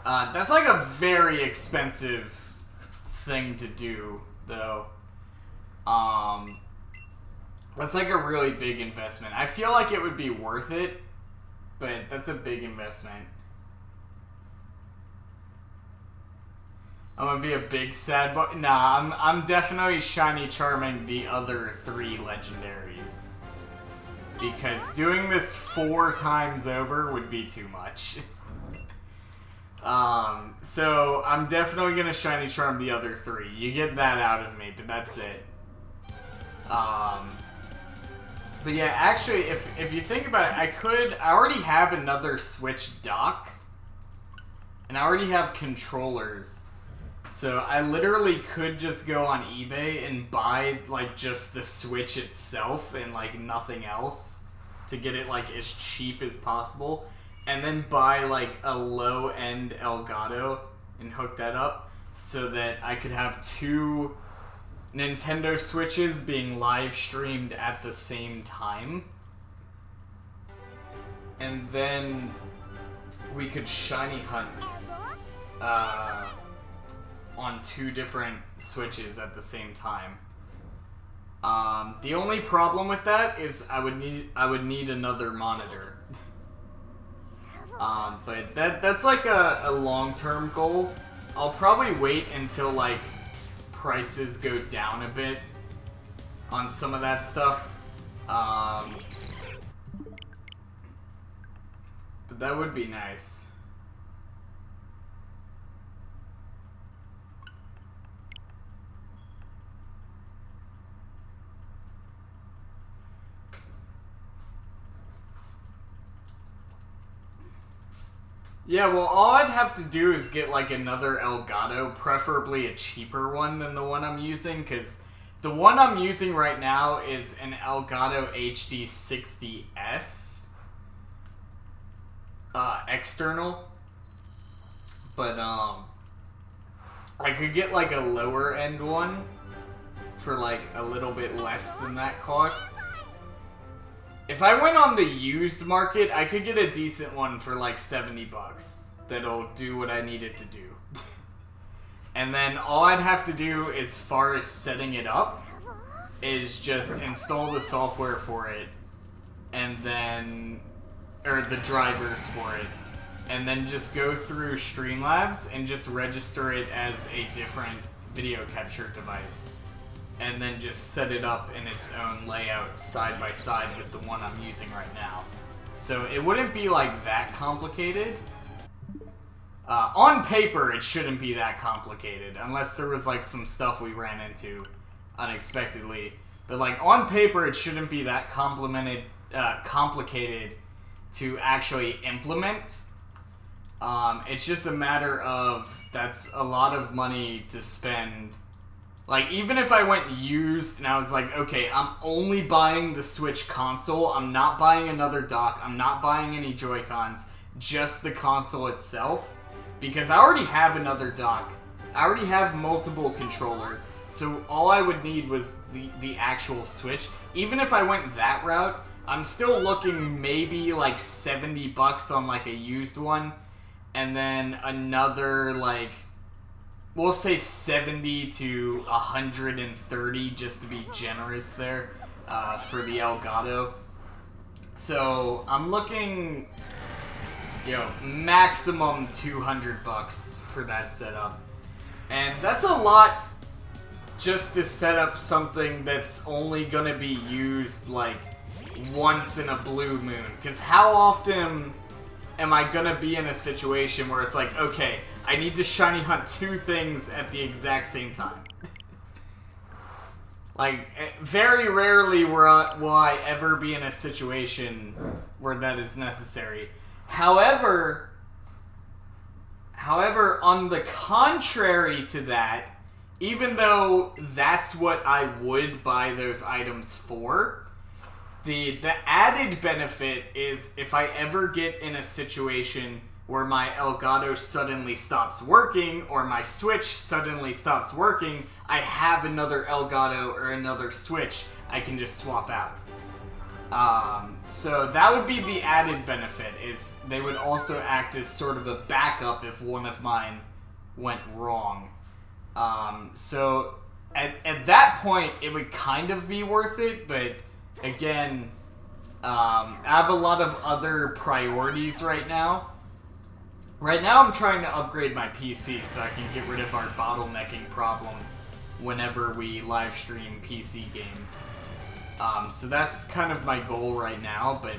A: That's like a very expensive thing to do, though. That's like a really big investment. I feel like it would be worth it, but that's a big investment. I'm gonna be a big sad boy. Nah, I'm definitely shiny charming the other 3 legendaries. Because doing this 4 times over would be too much. So I'm definitely gonna shiny charm the other 3. You get that out of me, but that's it. But yeah, actually, if you think about it, I already have another Switch dock. And I already have controllers. So I literally could just go on eBay and buy, like, just the Switch itself and, like, nothing else to get it, like, as cheap as possible. And then buy, like, a low-end Elgato and hook that up so that I could have 2 Nintendo Switches being live streamed at the same time. And then we could shiny hunt on 2 different Switches at the same time. The only problem with that is I would need another monitor. But that's like a long-term goal. I'll probably wait until, like, prices go down a bit on some of that stuff. But that would be nice. Yeah, well, all I'd have to do is get, like, another Elgato, preferably a cheaper one than the one I'm using, because the one I'm using right now is an Elgato HD60S external, but I could get, like, a lower end one for, like, a little bit less than that costs. If I went on the used market, I could get a decent one for like 70 bucks. That'll do what I need it to do. And then all I'd have to do as far as setting it up is just install the software for it, and then, or the drivers for it, and then just go through Streamlabs and just register it as a different video capture device. And then just set it up in its own layout side by side with the one I'm using right now. So it wouldn't be like that complicated. On paper, it shouldn't be that complicated, unless there was like some stuff we ran into unexpectedly. But like on paper, it shouldn't be that complicated to actually implement. It's just a matter of, that's a lot of money to spend. Like, even if I went used and I was like, okay, I'm only buying the Switch console, I'm not buying another dock, I'm not buying any Joy-Cons, just the console itself, because I already have another dock, I already have multiple controllers, so all I would need was the actual Switch. Even if I went that route, I'm still looking maybe like 70 bucks on like a used one, and then another like, we'll say 70 to 130 just to be generous there for the Elgato. So I'm looking, maximum 200 bucks for that setup. And that's a lot just to set up something that's only gonna be used like once in a blue moon. Because how often am I gonna be in a situation where it's like, okay, I need to shiny hunt two things at the exact same time? Like, very rarely will I ever be in a situation where that is necessary. However, on the contrary to that, even though that's what I would buy those items for, the added benefit is if I ever get in a situation where my Elgato suddenly stops working, or my Switch suddenly stops working, I have another Elgato or another Switch I can just swap out. So that would be the added benefit, is they would also act as sort of a backup if one of mine went wrong. So at that point, it would kind of be worth it, but again, I have a lot of other priorities right now. Right now I'm trying to upgrade my PC so I can get rid of our bottlenecking problem whenever we live stream PC games. So that's kind of my goal right now, but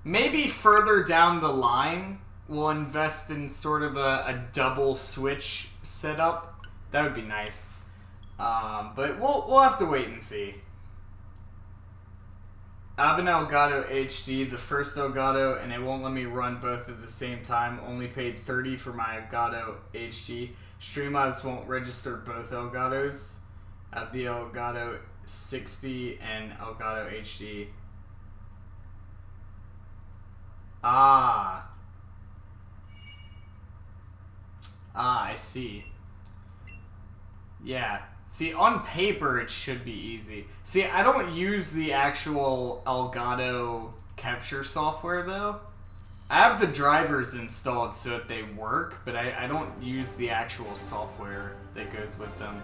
A: maybe further down the line we'll invest in sort of a double Switch setup. That would be nice. But we'll have to wait and see. I have an Elgato HD, the first Elgato, and it won't let me run both at the same time. Only paid $30 for my Elgato HD. Streamlabs won't register both Elgatos. I have the Elgato 60 and Elgato HD. I see. Yeah. See, on paper, it should be easy. See, I don't use the actual Elgato capture software, though. I have the drivers installed so that they work, but I don't use the actual software that goes with them.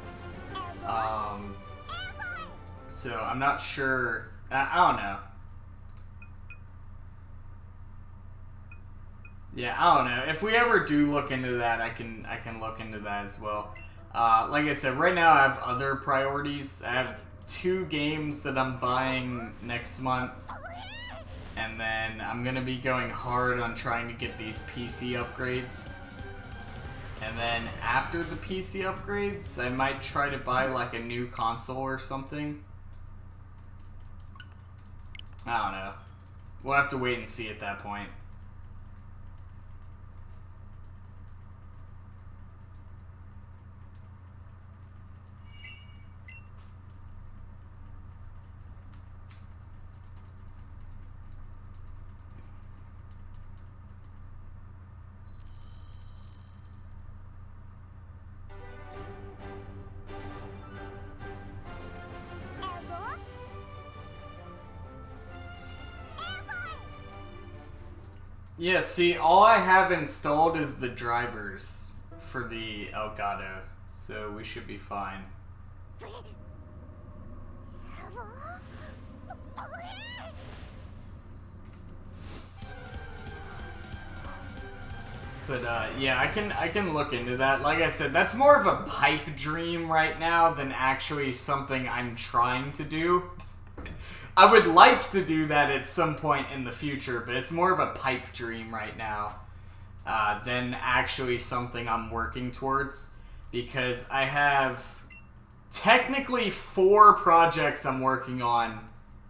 A: So I'm not sure. I don't know. Yeah, I don't know. If we ever do look into that, I can look into that as well. Like I said, right now I have other priorities. I have 2 games that I'm buying next month, and then I'm gonna be going hard on trying to get these PC upgrades. And then after the PC upgrades, I might try to buy like a new console or something. I don't know. We'll have to wait and see at that point. Yeah, see, all I have installed is the drivers for the Elgato, so we should be fine. But yeah, I can look into that. Like I said, that's more of a pipe dream right now than actually something I'm trying to do. I would like to do that at some point in the future, but it's more of a pipe dream right now than actually something I'm working towards, because I have technically 4 projects I'm working on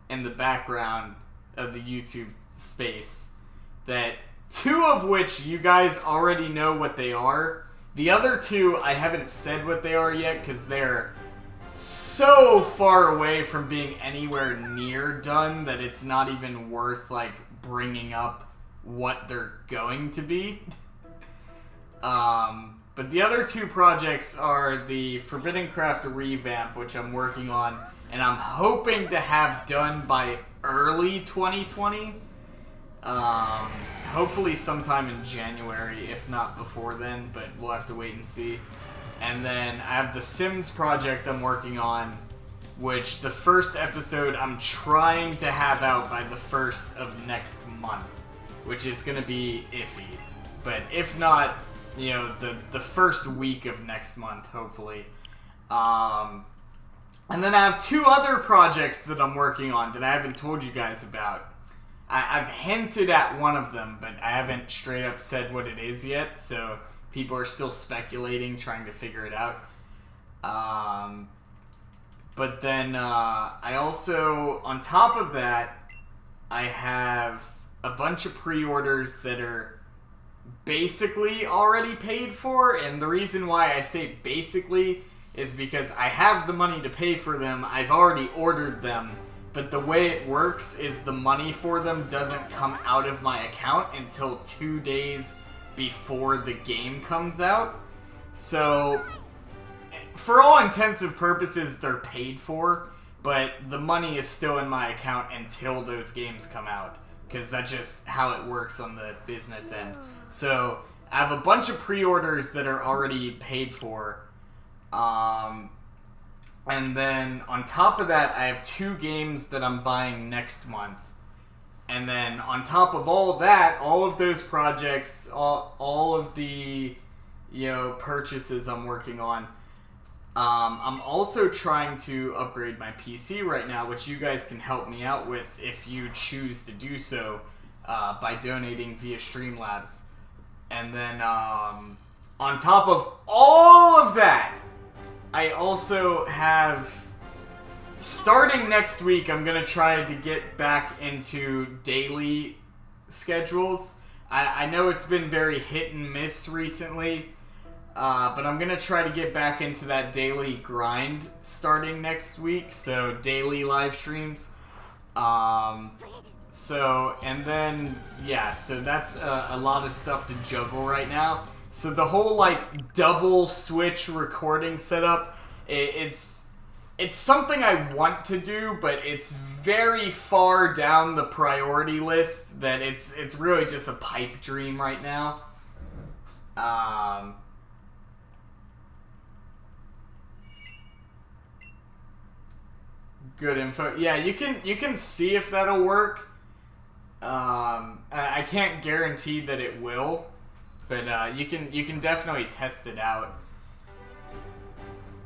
A: in the background of the YouTube space, that 2 of which you guys already know what they are. The other 2 I haven't said what they are yet because they're so far away from being anywhere near done that it's not even worth like bringing up what they're going to be. But the other 2 projects are the Forbidden Craft revamp, which I'm working on, and I'm hoping to have done by early 2020. Hopefully sometime in January, if not before then, but we'll have to wait and see. And then I have the Sims project I'm working on, which the first episode I'm trying to have out by the 1st of next month, which is going to be iffy. But if not, you know, the first week of next month, hopefully. And then I have 2 other projects that I'm working on that I haven't told you guys about. I've hinted at one of them, but I haven't straight up said what it is yet, so people are still speculating, trying to figure it out. But then I also, on top of that, I have a bunch of pre-orders that are basically already paid for, and the reason why I say basically is because I have the money to pay for them. I've already ordered them, but the way it works is the money for them doesn't come out of my account until 2 days before the game comes out. So, for all intensive purposes, they're paid for, but the money is still in my account until those games come out, because that's just how it works on the business end. So, I have a bunch of pre-orders that are already paid for, and then on top of that, I have 2 games that I'm buying next month. And then on top of all of that, all of those projects, all of the, you know, purchases I'm working on, I'm also trying to upgrade my PC right now, which you guys can help me out with if you choose to do so by donating via Streamlabs. And then on top of all of that, I also have, starting next week, I'm going to try to get back into daily schedules. I know it's been very hit and miss recently, but I'm going to try to get back into that daily grind starting next week, so daily live streams. So, and then, yeah, so that's a lot of stuff to juggle right now. So the whole, like, double switch recording setup, it's something I want to do, but it's very far down the priority list that it's really just a pipe dream right now. Good info. Yeah, you can see if that'll work. I can't guarantee that it will, but you can definitely test it out.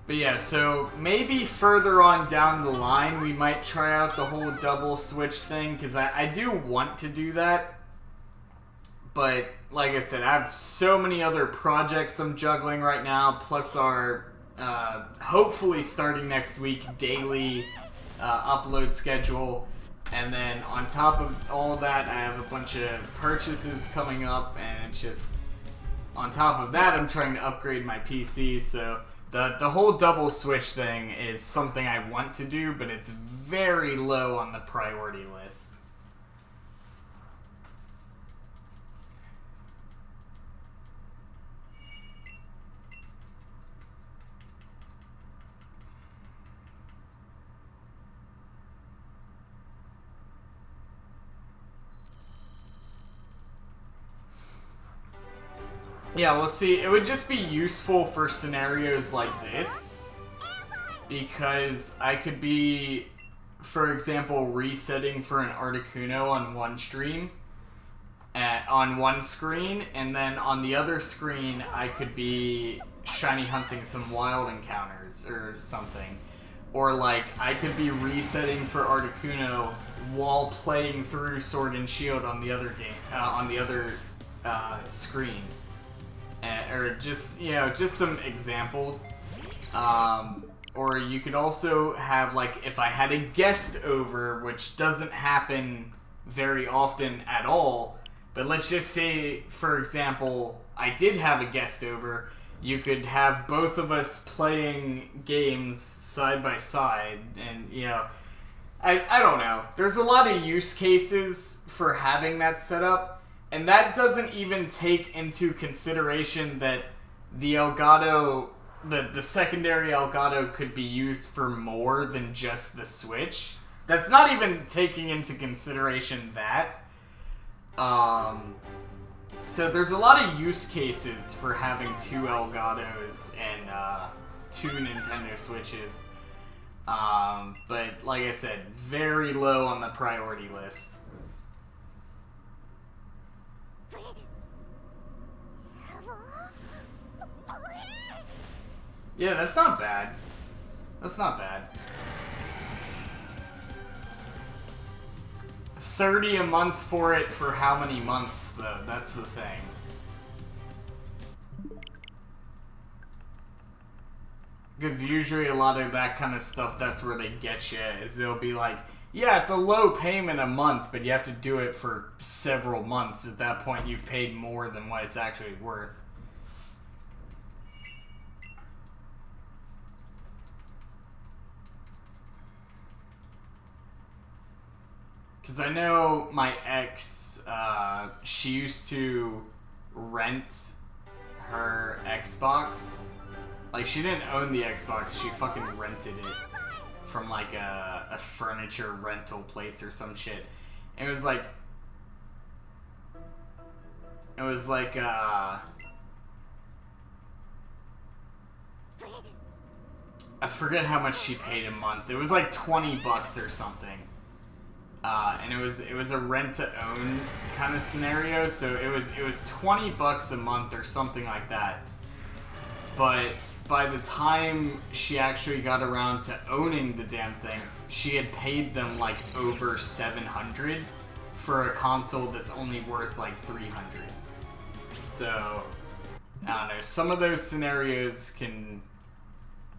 A: But yeah, so maybe further on down the line we might try out the whole double switch thing, because I do want to do that. But like I said, I have so many other projects I'm juggling right now, plus our hopefully starting next week daily upload schedule. And then on top of all of that, I have a bunch of purchases coming up, and it's just, on top of that, I'm trying to upgrade my PC, so the whole double switch thing is something I want to do, but it's very low on the priority list. Yeah, well, see, it would just be useful for scenarios like this, because I could be, for example, resetting for an Articuno on one stream, on one screen, and then on the other screen, I could be shiny hunting some wild encounters or something. Or, like, I could be resetting for Articuno while playing through Sword and Shield on the other game, on the other screen. Or just, you know, just some examples. Or you could also have, like, if I had a guest over, which doesn't happen very often at all, but let's just say, for example, I did have a guest over, you could have both of us playing games side by side, and, you know, I don't know. There's a lot of use cases for having that set up, and that doesn't even take into consideration that the Elgato, the secondary Elgato could be used for more than just the Switch. That's not even taking into consideration that. So there's a lot of use cases for having two Elgatos and two Nintendo Switches. But like I said, very low on the priority list. Yeah, that's not bad. That's not bad. 30 a month for it for how many months, though? That's the thing. Because usually a lot of that kind of stuff, that's where they get you, is they'll be like, yeah, it's a low payment a month, but you have to do it for several months. At that point, you've paid more than what it's actually worth. Because I know my ex, she used to rent her Xbox. Like, she didn't own the Xbox, she fucking rented it from, like, a furniture rental place or some shit. And it was like... I forget how much she paid a month. It was like $20 or something. And it was a rent-to-own kind of scenario, so it was $20 a month or something like that. But by the time she actually got around to owning the damn thing, she had paid them like over $700 for a console that's only worth like $300. So I don't know. Some of those scenarios can,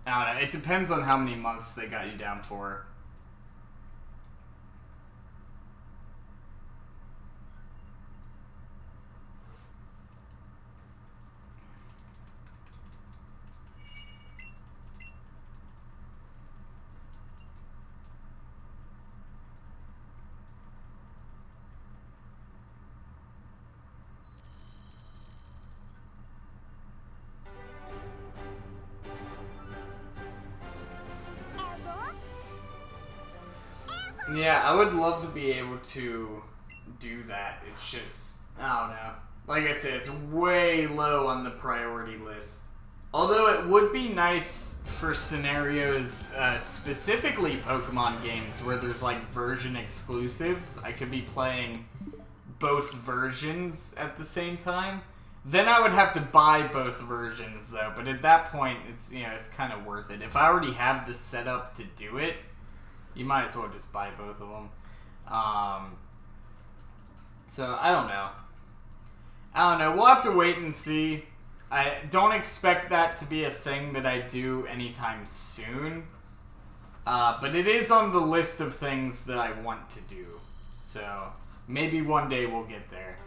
A: I don't know. It depends on how many months they got you down for. Yeah, I would love to be able to do that. It's just, I don't know. Like I said, it's way low on the priority list. Although it would be nice for scenarios, specifically Pokemon games, where there's like version exclusives. I could be playing both versions at the same time. Then I would have to buy both versions though, but at that point, it's, you know, it's kind of worth it. If I already have the setup to do it, you might as well just buy both of them. So, I don't know. We'll have to wait and see. I don't expect that to be a thing that I do anytime soon. But it is on the list of things that I want to do. So, maybe one day we'll get there.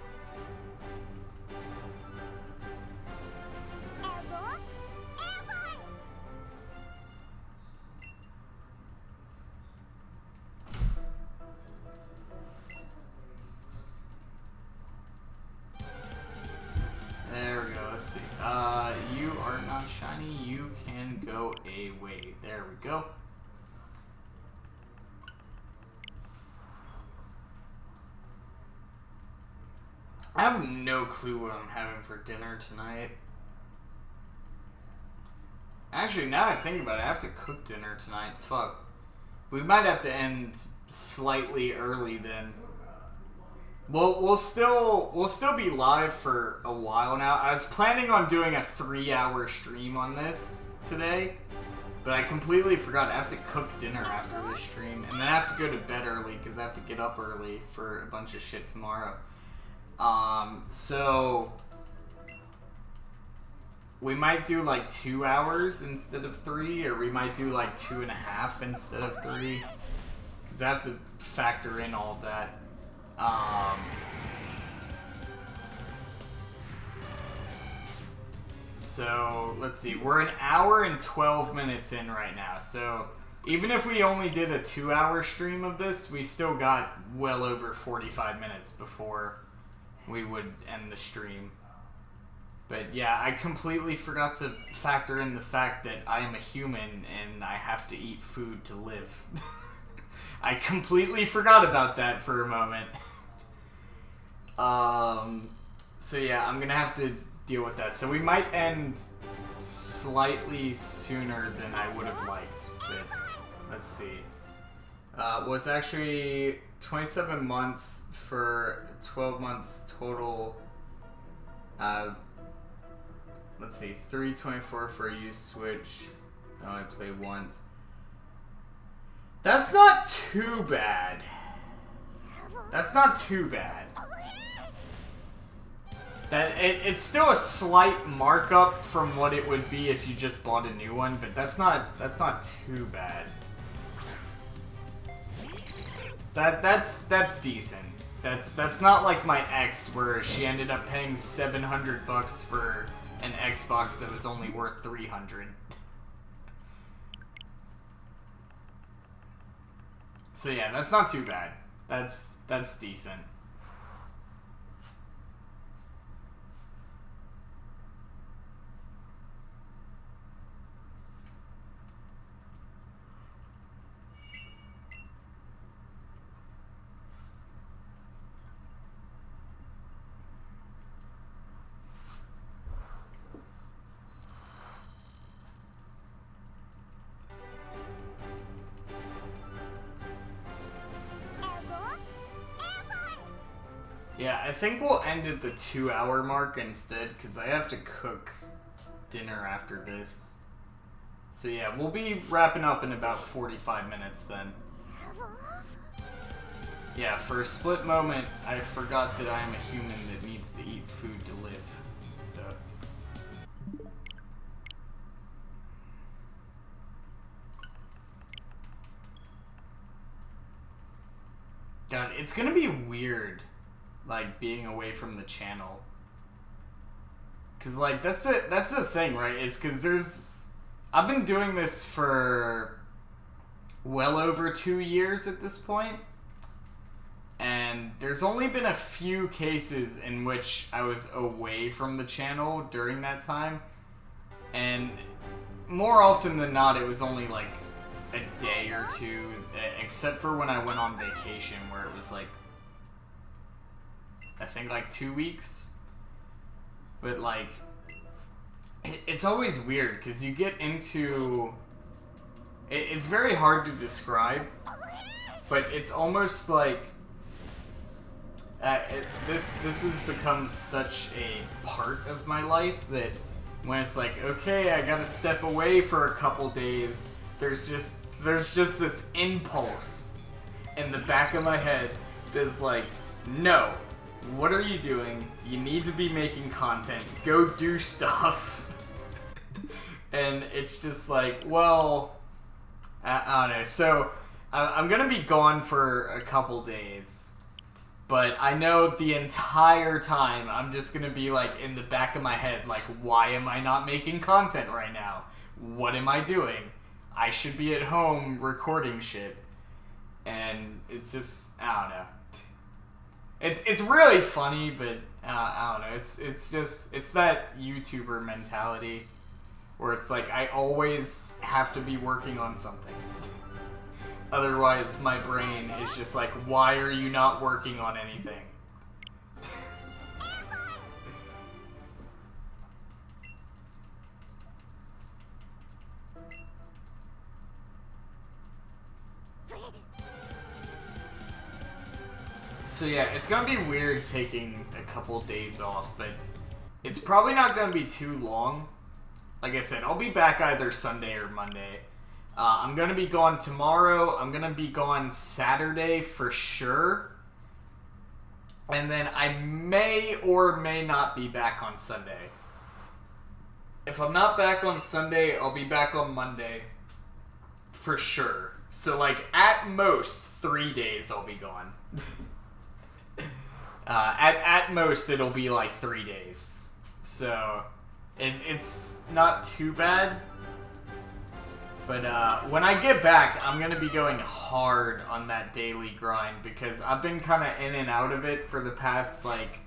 A: There we go, let's see. You are not shiny, you can go away. There we go. I have no clue what I'm having for dinner tonight. Actually, now that I think about it, I have to cook dinner tonight. Fuck. We might have to end slightly early then. Well, we'll still be live for a while now. I was planning on doing a 3-hour stream on this today, but I completely forgot. I have to cook dinner after this stream, and then I have to go to bed early because I have to get up early for a bunch of shit tomorrow. So we might do like 2 hours instead of 3, or we might do like 2.5 instead of 3, because I have to factor in all of that. So let's see, we're 1 hour and 12 minutes in right now, so even if we only did a 2-hour stream of this, we still got well over 45 minutes before we would end the stream. But yeah, I completely forgot to factor in the fact that I am a human and I have to eat food to live. I completely forgot about that for a moment. So yeah, I'm gonna have to deal with that. So we might end slightly sooner than I would have liked, but let's see. Well, it's actually 27 months for 12 months total. Let's see, 324 for a used Switch. I only play once. That's not too bad. That's not too bad. It's still a slight markup from what it would be if you just bought a new one, but that's not too bad. That's decent. That's not like my ex where she ended up paying $700 for an Xbox that was only worth $300. So yeah, that's not too bad. That's decent. Yeah, I think we'll end at the 2-hour mark instead, because I have to cook dinner after this. So yeah, we'll be wrapping up in about 45 minutes then. Yeah, for a split moment, I forgot that I am a human that needs to eat food to live. So... God, it's gonna be weird, like, being away from the channel. Cause, like, that's the thing, right? Is cause I've been doing this for well over 2 years at this point. And there's only been a few cases in which I was away from the channel during that time. And more often than not, it was only, like, a day or two, except for when I went on vacation, where it was, like, I think, like, 2 weeks. But, like, it's always weird, because you get into... It's very hard to describe, but it's almost like... this has become such a part of my life that when it's like, okay, I gotta step away for a couple days, there's just this impulse in the back of my head that's like, no, what are you doing? You need to be making content. Go do stuff. And it's just like, well, I don't know. So I'm gonna be gone for a couple days. But I know the entire time I'm just going to be, like, in the back of my head, like, why am I not making content right now? What am I doing? I should be at home recording shit. And it's just, I don't know. It's really funny, but I don't know. It's just, it's that YouTuber mentality where it's like, I always have to be working on something. Otherwise, my brain is just like, why are you not working on anything? So yeah, it's gonna be weird taking a couple days off, but it's probably not gonna be too long. Like I said, I'll be back either Sunday or Monday. I'm gonna be gone tomorrow. I'm gonna be gone Saturday for sure. And then I may or may not be back on Sunday. If I'm not back on Sunday, I'll be back on Monday. For sure. So, like, at most, 3 days I'll be gone. At most, it'll be, like, 3 days. So, it's not too bad. But, when I get back, I'm gonna be going hard on that daily grind because I've been kind of in and out of it for the past, like,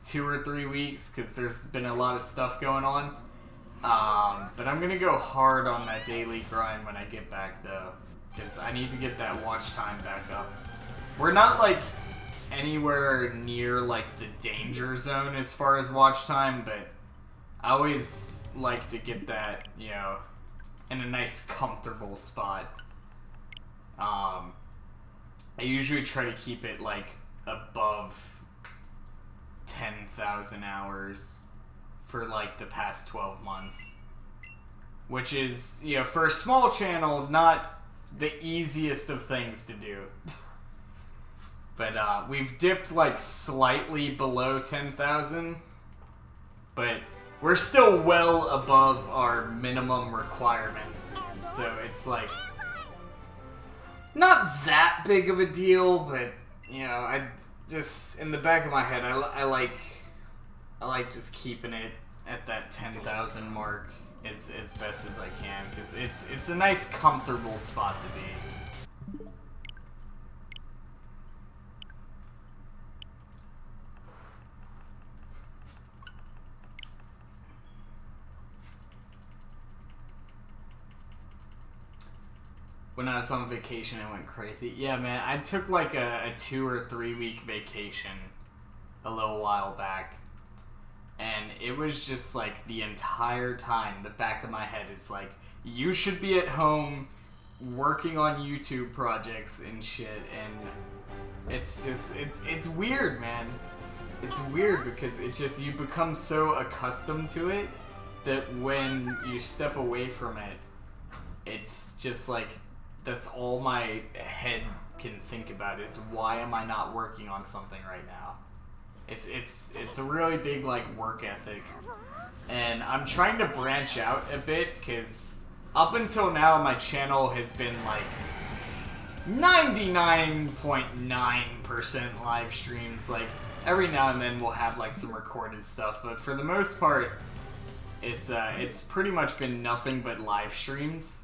A: 2 or 3 weeks because there's been a lot of stuff going on. But I'm gonna go hard on that daily grind when I get back, though, because I need to get that watch time back up. We're not, like, anywhere near, like, the danger zone as far as watch time, but I always like to get that, you know, in a nice, comfortable spot. I usually try to keep it, like, above 10,000 hours for, like, the past 12 months. Which is, you know, for a small channel, not the easiest of things to do. But, we've dipped, like, slightly below 10,000. But we're still well above our minimum requirements, so it's like not that big of a deal, but you know, I just in the back of my head, I like just keeping it at that 10,000 mark as best as I can because it's a nice, comfortable spot to be. When I was on vacation, I went crazy. Yeah, man, I took like a 2 or 3 week vacation a little while back. And it was just like the entire time, the back of my head is like, you should be at home working on YouTube projects and shit. And it's just, it's weird, man. It's weird because it just, you become so accustomed to it that when you step away from it, it's just like, that's all my head can think about is why am I not working on something right now? It's a really big like work ethic, and I'm trying to branch out a bit because up until now my channel has been like 99.9% live streams. Like every now and then we'll have like some recorded stuff, but for the most part it's pretty much been nothing but live streams.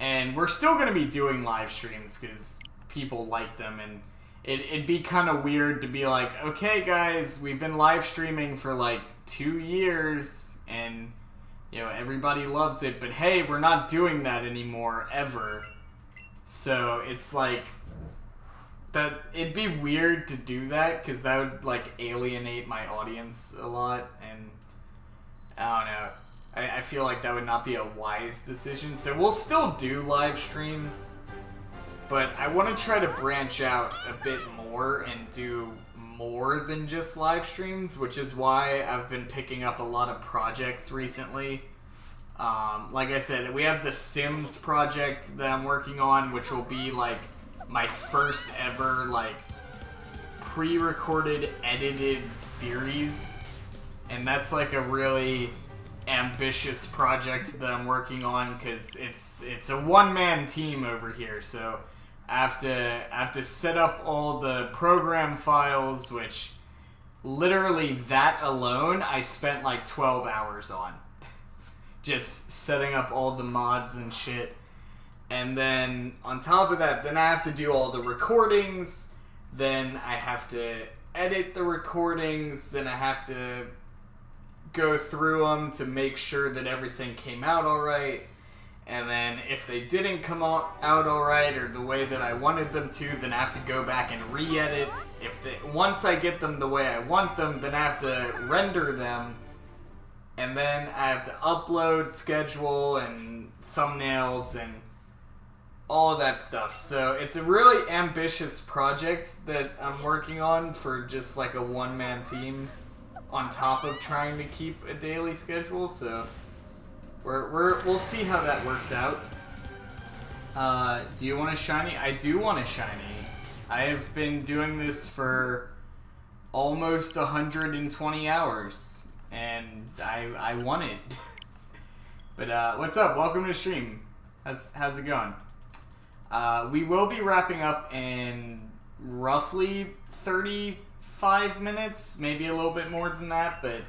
A: And we're still going to be doing live streams because people like them, and it'd be kind of weird to be like, okay guys, we've been live streaming for like 2 years, and you know, everybody loves it, but hey, we're not doing that anymore, ever. So it's like, that it'd be weird to do that, because that would like alienate my audience a lot, and I don't know. I feel like that would not be a wise decision. So we'll still do live streams, but I want to try to branch out a bit more and do more than just live streams, which is why I've been picking up a lot of projects recently. Like I said, we have the Sims project that I'm working on, which will be like my first ever like pre-recorded, edited series, and that's like a really ambitious project that I'm working on because it's a one-man team over here, so I have to set up all the program files, which literally that alone I spent like 12 hours on just setting up all the mods and shit. And then on top of that, then I have to do all the recordings, then I have to edit the recordings, then I have to go through them to make sure that everything came out alright, and then if they didn't come out alright or the way that I wanted them to, then I have to go back and re-edit. Once I get them the way I want them, then I have to render them, and then I have to upload, schedule, and thumbnails, and all of that stuff. So it's a really ambitious project that I'm working on for just like a one-man team on top of trying to keep a daily schedule. So we'll see how that works out. Do you want a shiny? I do want a shiny. I have been doing this for almost 120 hours, and I want it. But what's up? Welcome to the stream. How's it going? We will be wrapping up in roughly 35 minutes, maybe a little bit more than that, but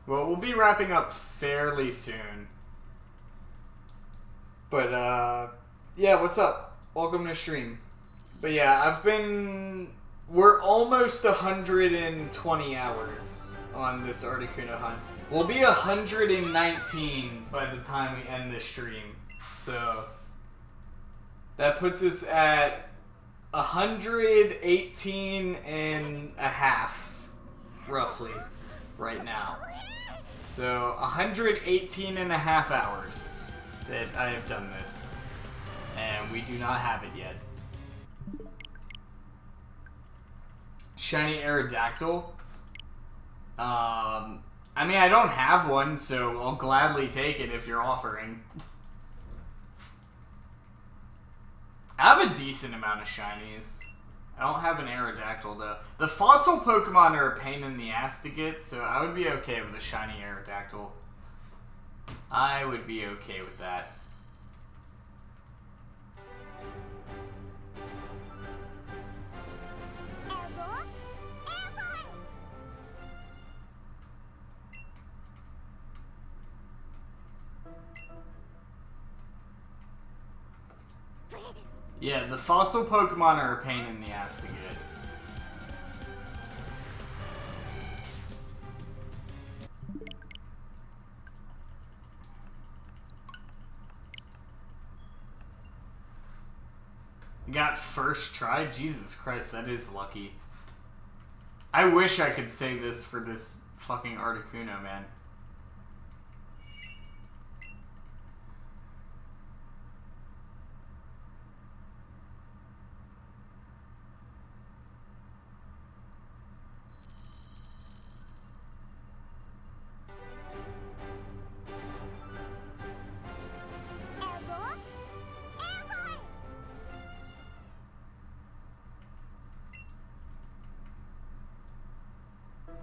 A: well, we'll be wrapping up fairly soon. But yeah, what's up? Welcome to the stream. But yeah, we're almost 120 hours on this Articuno hunt. We'll be 119 by the time we end this stream. So that puts us at 118 and a half, roughly, right now. So 118 and a half hours that I have done this. And we do not have it yet. Shiny Aerodactyl. I mean, I don't have one, so I'll gladly take it if you're offering. I have a decent amount of shinies. I don't have an Aerodactyl, though. The fossil Pokemon are a pain in the ass to get, so I would be okay with a shiny Aerodactyl. I would be okay with that. Yeah, the fossil Pokemon are a pain in the ass to get. You got first try? Jesus Christ, that is lucky. I wish I could say this for this fucking Articuno, man.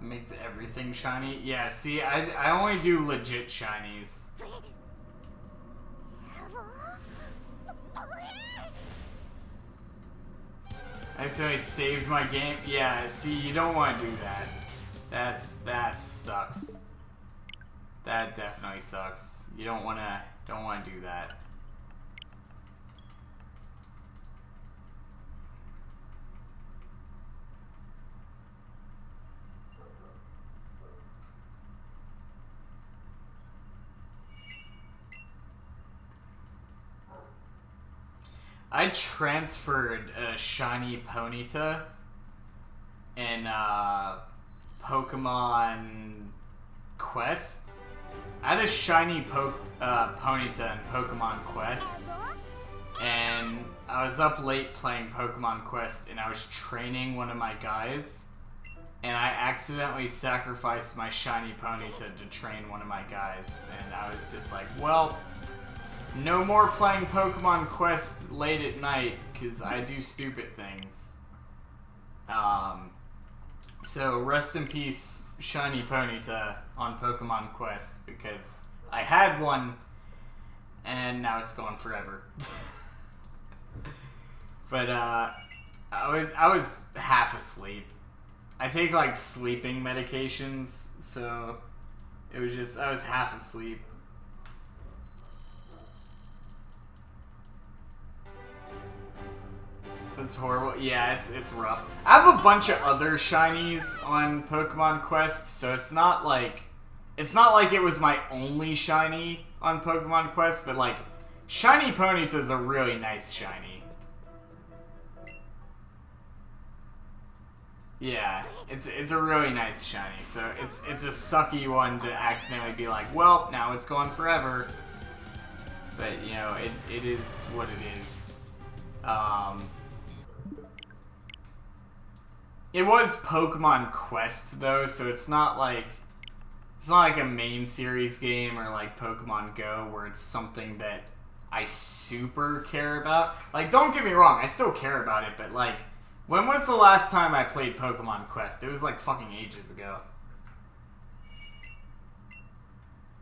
A: Makes everything shiny. Yeah, see, I only do legit shinies. I accidentally saved my game. Yeah, see, you don't want to do that. That sucks. That definitely sucks. You don't want to do that. I transferred a shiny Ponyta in Pokemon Quest. I had a shiny Ponyta in Pokemon Quest, and I was up late playing Pokemon Quest, and I was training one of my guys, and I accidentally sacrificed my shiny Ponyta to train one of my guys, and I was just like, well, no more playing Pokemon Quest late at night, because I do stupid things. So rest in peace, shiny Ponyta on Pokemon Quest, because I had one, and now it's gone forever. But I was half asleep. I take like sleeping medications, so it was just, I was half asleep. It's horrible. Yeah, it's rough. I have a bunch of other shinies on Pokemon Quest, so it's not like it was my only shiny on Pokemon Quest, but like shiny Ponyta is a really nice shiny. Yeah, it's a really nice shiny. So it's a sucky one to accidentally be like, well, now it's gone forever. But, you know, it is what it is. It was Pokemon Quest, though, so it's not like a main series game or like Pokemon Go where it's something that I super care about. Like, don't get me wrong, I still care about it, but like, when was the last time I played Pokemon Quest? It was like fucking ages ago.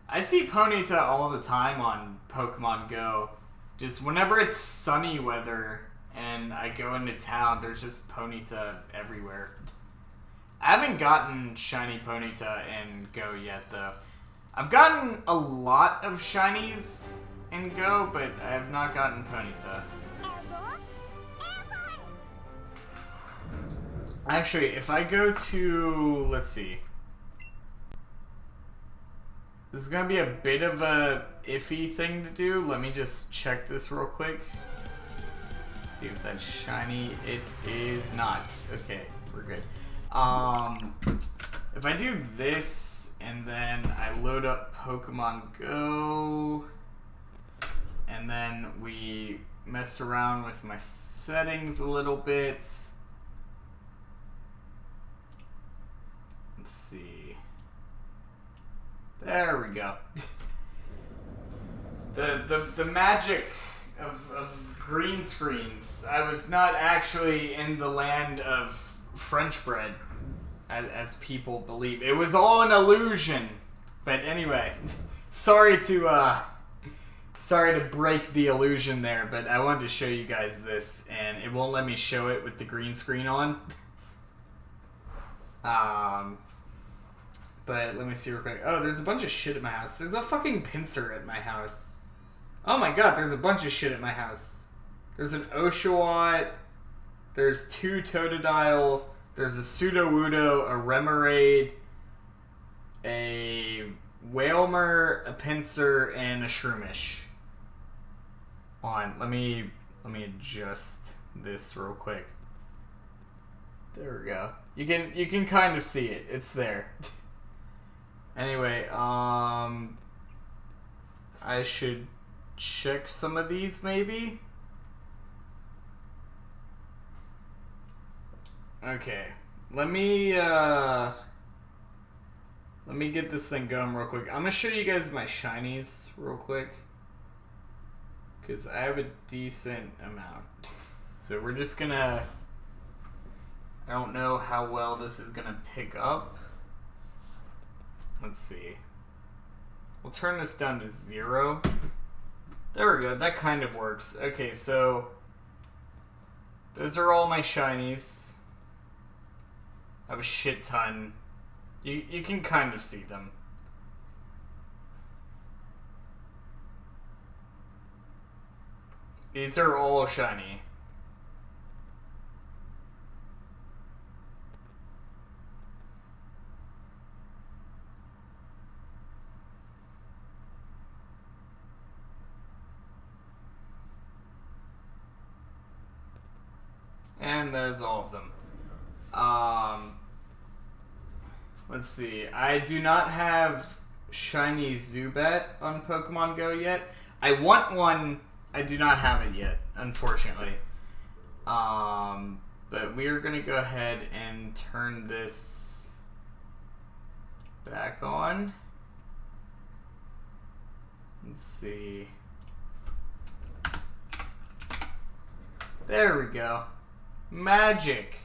A: I see Ponyta all the time on Pokemon Go. Just whenever it's sunny weather and I go into town, there's just Ponyta everywhere. I haven't gotten shiny Ponyta in Go yet, though. I've gotten a lot of shinies in Go, but I have not gotten Ponyta. Actually, if I go to... let's see. This is going to be a bit of a iffy thing to do. Let me just check this real quick. See if that's shiny. It is not. Okay, we're good. If I do this and then I load up Pokemon Go and then we mess around with my settings a little bit. Let's see. There we go. The magic of green screens. I was not actually in the land of French bread, as people believe. It was all an illusion. But anyway, sorry to break the illusion there, but I wanted to show you guys this, and it won't let me show it with the green screen on. But let me see real quick. Oh, there's a bunch of shit at my house. There's a fucking pincer at my house. Oh my god, there's a bunch of shit at my house. There's an Oshawott. There's 2 Totodile. There's a Sudowoodo, a Remoraid, a Wailmer, a Pinsir, and a Shroomish. Let me adjust this real quick. There we go. You can kind of see it. It's there. Anyway, I should check some of these maybe. Okay, let me get this thing going real quick. I'm gonna show you guys my shinies real quick, because I have a decent amount. So we're just gonna, I don't know how well this is gonna pick up. Let's see. We'll turn this down to 0. There we go, that kind of works. Okay, so those are all my shinies. I have a shit ton. You can kind of see them. These are all shiny. And there's all of them. Let's see. I do not have shiny Zubat on Pokemon Go yet. I want one. I do not have it yet, unfortunately. But we are going to go ahead and turn this back on. Let's see. There we go. Magic.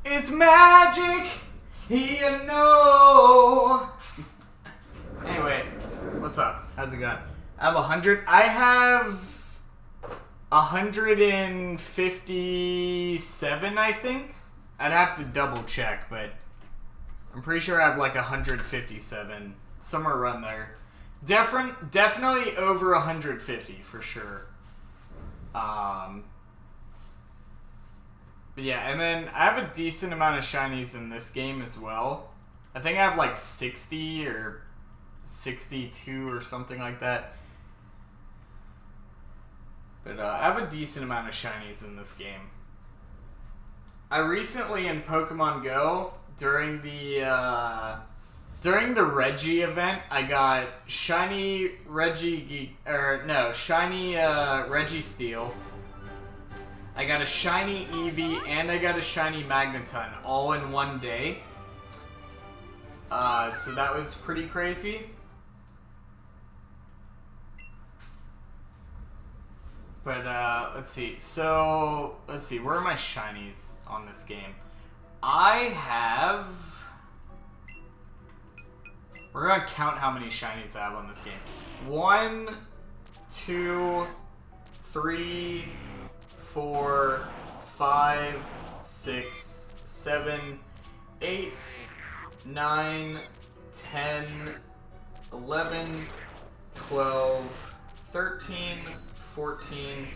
A: It's magic! You know! Anyway, what's up? How's it going? I have 100. I have 157, I think. I'd have to double check, but I'm pretty sure I have like 157. Somewhere around there. Definitely over 150 for sure. But yeah, and then I have a decent amount of shinies in this game as well. I think I have like 60 or 62 or something like that. But I have a decent amount of shinies in this game. I recently in Pokemon Go, during the During the Reggie event, I got shiny Reggie Steel. I got a shiny Eevee and I got a shiny Magneton all in one day. So that was pretty crazy. But let's see. So let's see. Where are my shinies on this game? I have. We're gonna count how many shinies I have on this game. 1, 2, 3, 4, 5, 6, 7, 8, 9, 10, 11, 12, 13, 14,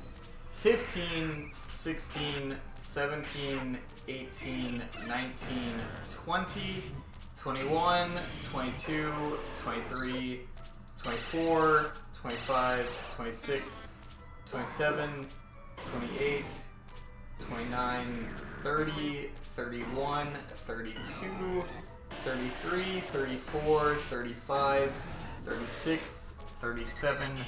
A: 15, 16, 17, 18, 19, 20, 21, 22, 23, 24, 25, 26, 27, 28, 29, 30, 31, 32, 33, 34, 35, 36, 37,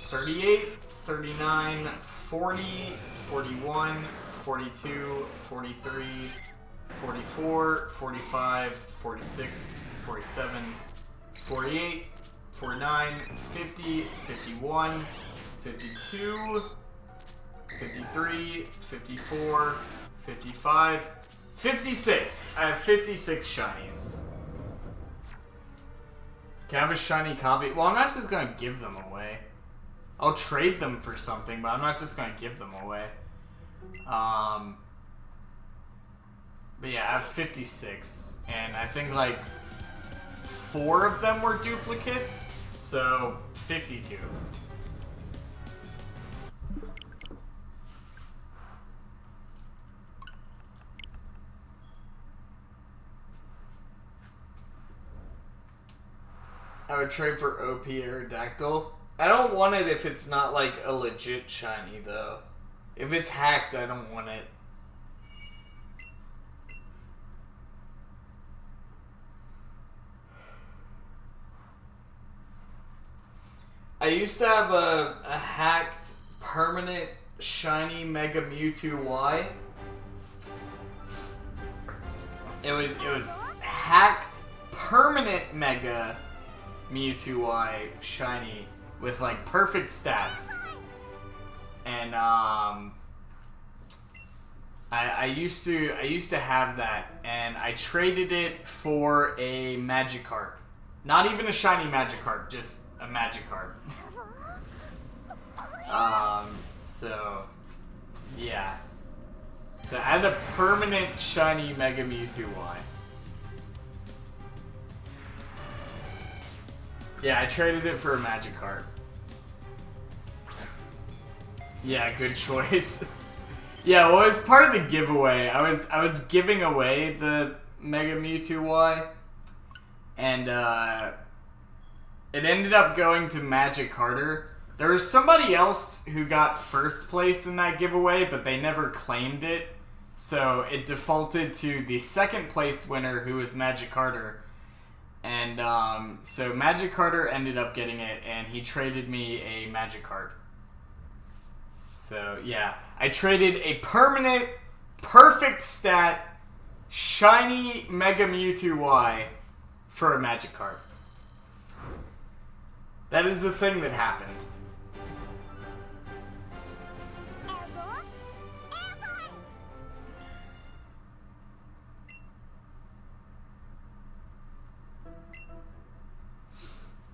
A: 38, 39, 40, 41, 42, 43, 44, 45, 46, 47, 48, 49, 50, 51, 52, 53, 54, 55, 56. I have 56 shinies. Can I have a shiny copy? Well, I'm not just going to give them away. I'll trade them for something, but I'm not just going to give them away. But yeah, I have 56. And I think like 4 of them were duplicates, so 52. I would trade for OP Aerodactyl. I don't want it if it's not like a legit shiny though. If it's hacked, I don't want it. I used to have a hacked permanent shiny Mega Mewtwo Y. It was hacked permanent Mega Mewtwo Y shiny with like perfect stats. And I used to have that, and I traded it for a Magikarp. Not even a shiny Magikarp, just a Magikarp. So yeah. So I had a permanent shiny Mega Mewtwo Y. Yeah, I traded it for a Magikarp. Yeah, good choice. Yeah, well, as part of the giveaway, I was giving away the Mega Mewtwo Y, and it ended up going to Magic Carter. There was somebody else who got first place in that giveaway, but they never claimed it, so it defaulted to the second place winner, who was Magic Carter. And so Magic Carter ended up getting it, and he traded me a Magikarp. So yeah, I traded a permanent, perfect stat, shiny Mega Mewtwo Y for a Magikarp. That is the thing that happened.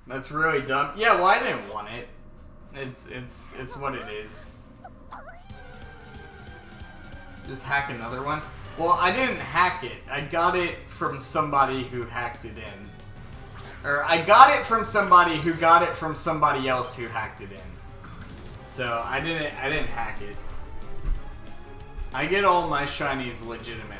A: That's really dumb. Yeah, well, I didn't want it. It's what it is. Just hack another one? Well, I didn't hack it. I got it from somebody who hacked it in. Or I got it from somebody who got it from somebody else who hacked it in. So I didn't hack it. I get all my shinies legitimately.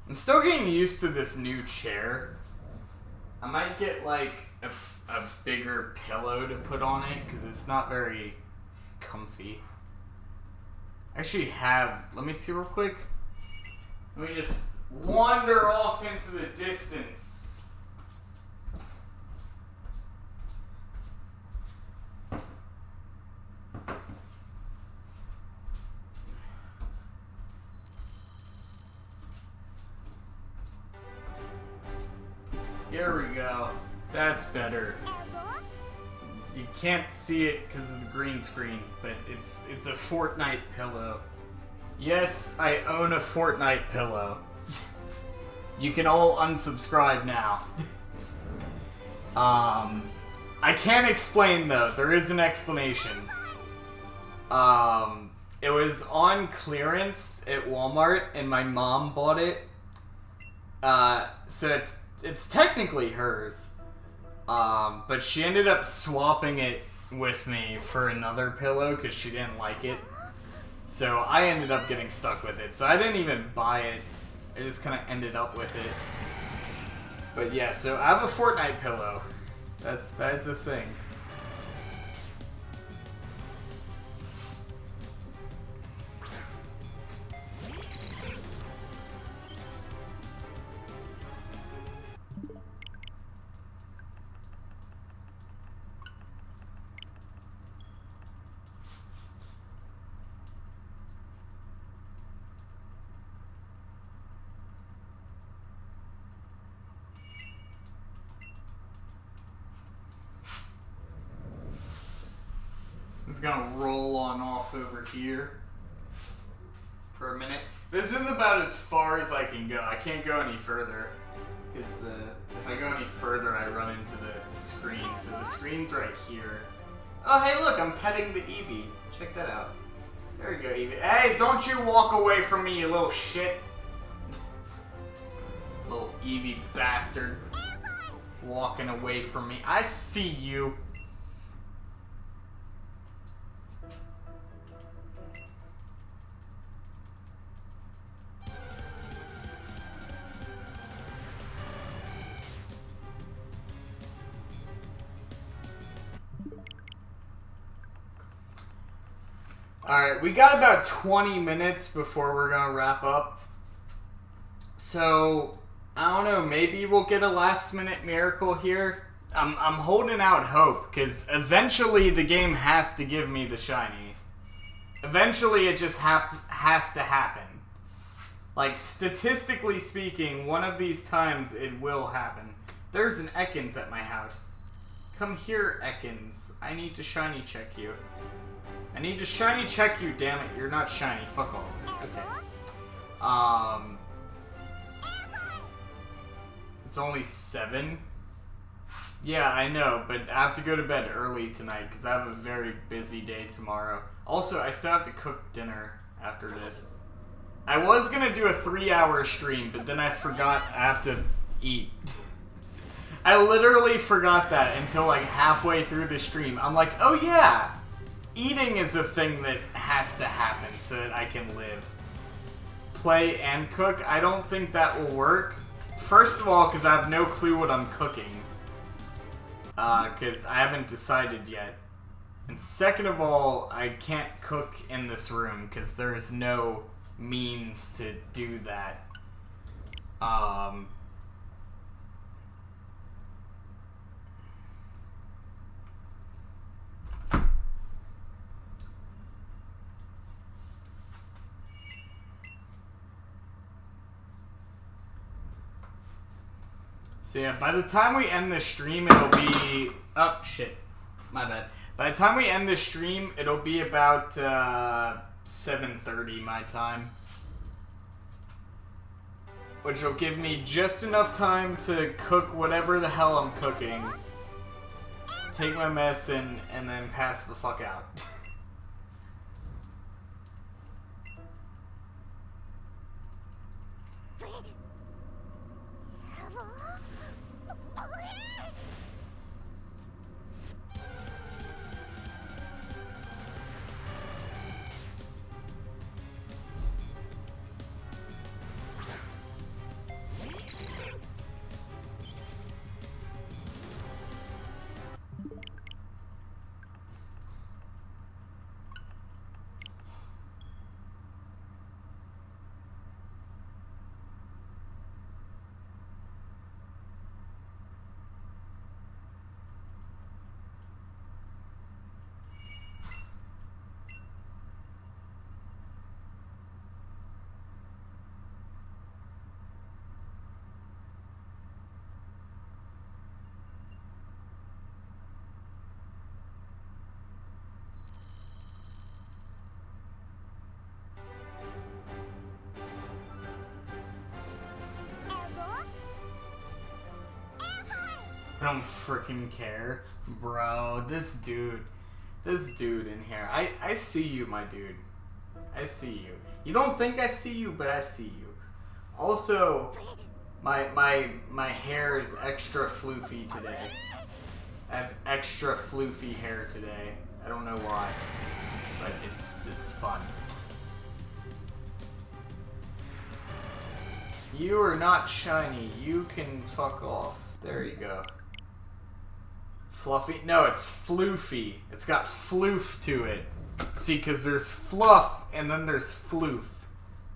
A: I'm still getting used to this new chair. might get like a bigger pillow to put on it because it's not very comfy. I actually have. Let me see real quick. Let me just wander off into the distance. Here we go. That's better. You can't see it because of the green screen, but it's a Fortnite pillow. Yes, I own a Fortnite pillow. You can all unsubscribe now. I can't explain though. There is an explanation. It was on clearance at Walmart, and my mom bought it. So it's technically hers. But she ended up swapping it with me for another pillow because she didn't like it. So I ended up getting stuck with it. So I didn't even buy it. I just kind of ended up with it. But yeah, so I have a Fortnite pillow. That is a thing. It's gonna roll on off over here for a minute. This is about as far as I can go. I can't go any further because if I go any further, I run into the screen. So the screen's right here. Oh, hey, look, I'm petting the eevee. Check that out. There you go, eevee. Hey, don't you walk away from me, you little shit. Little eevee bastard. Walking away from me. I see you. Alright, we got about 20 minutes before we're gonna wrap up. So, I don't know, maybe we'll get a last minute miracle here. I'm holding out hope, because eventually the game has to give me the shiny. Eventually it just has to happen. Like, statistically speaking, one of these times it will happen. There's an Ekans at my house. Come here, Ekans. I need to shiny check you. I need to shiny check you, damn it. You're not shiny. Fuck off. Okay. It's only 7? Yeah, I know, but I have to go to bed early tonight because I have a very busy day tomorrow. Also, I still have to cook dinner after this. I was gonna do a 3-hour stream, but then I forgot I have to eat. I literally forgot that until like halfway through the stream. I'm like, oh yeah! Eating is a thing that has to happen so that I can live. Play and cook? I don't think that will work. First of all, because I have no clue what I'm cooking. Because I haven't decided yet. And second of all, I can't cook in this room because there is no means to do that. So yeah, by the time we end the stream, it'll be... Oh, shit. My bad. By the time we end the stream, it'll be about 7:30 my time. Which will give me just enough time to cook whatever the hell I'm cooking. Take my medicine, and then pass the fuck out. I don't freaking care. Bro, this dude in here. I see you, my dude. I see you. You don't think I see you, but I see you. Also, my hair is extra floofy today. I have extra floofy hair today. I don't know why, but it's fun. You are not shiny. You can fuck off. There you go. Fluffy? No, it's floofy. It's got floof to it. See, because there's fluff and then there's floof.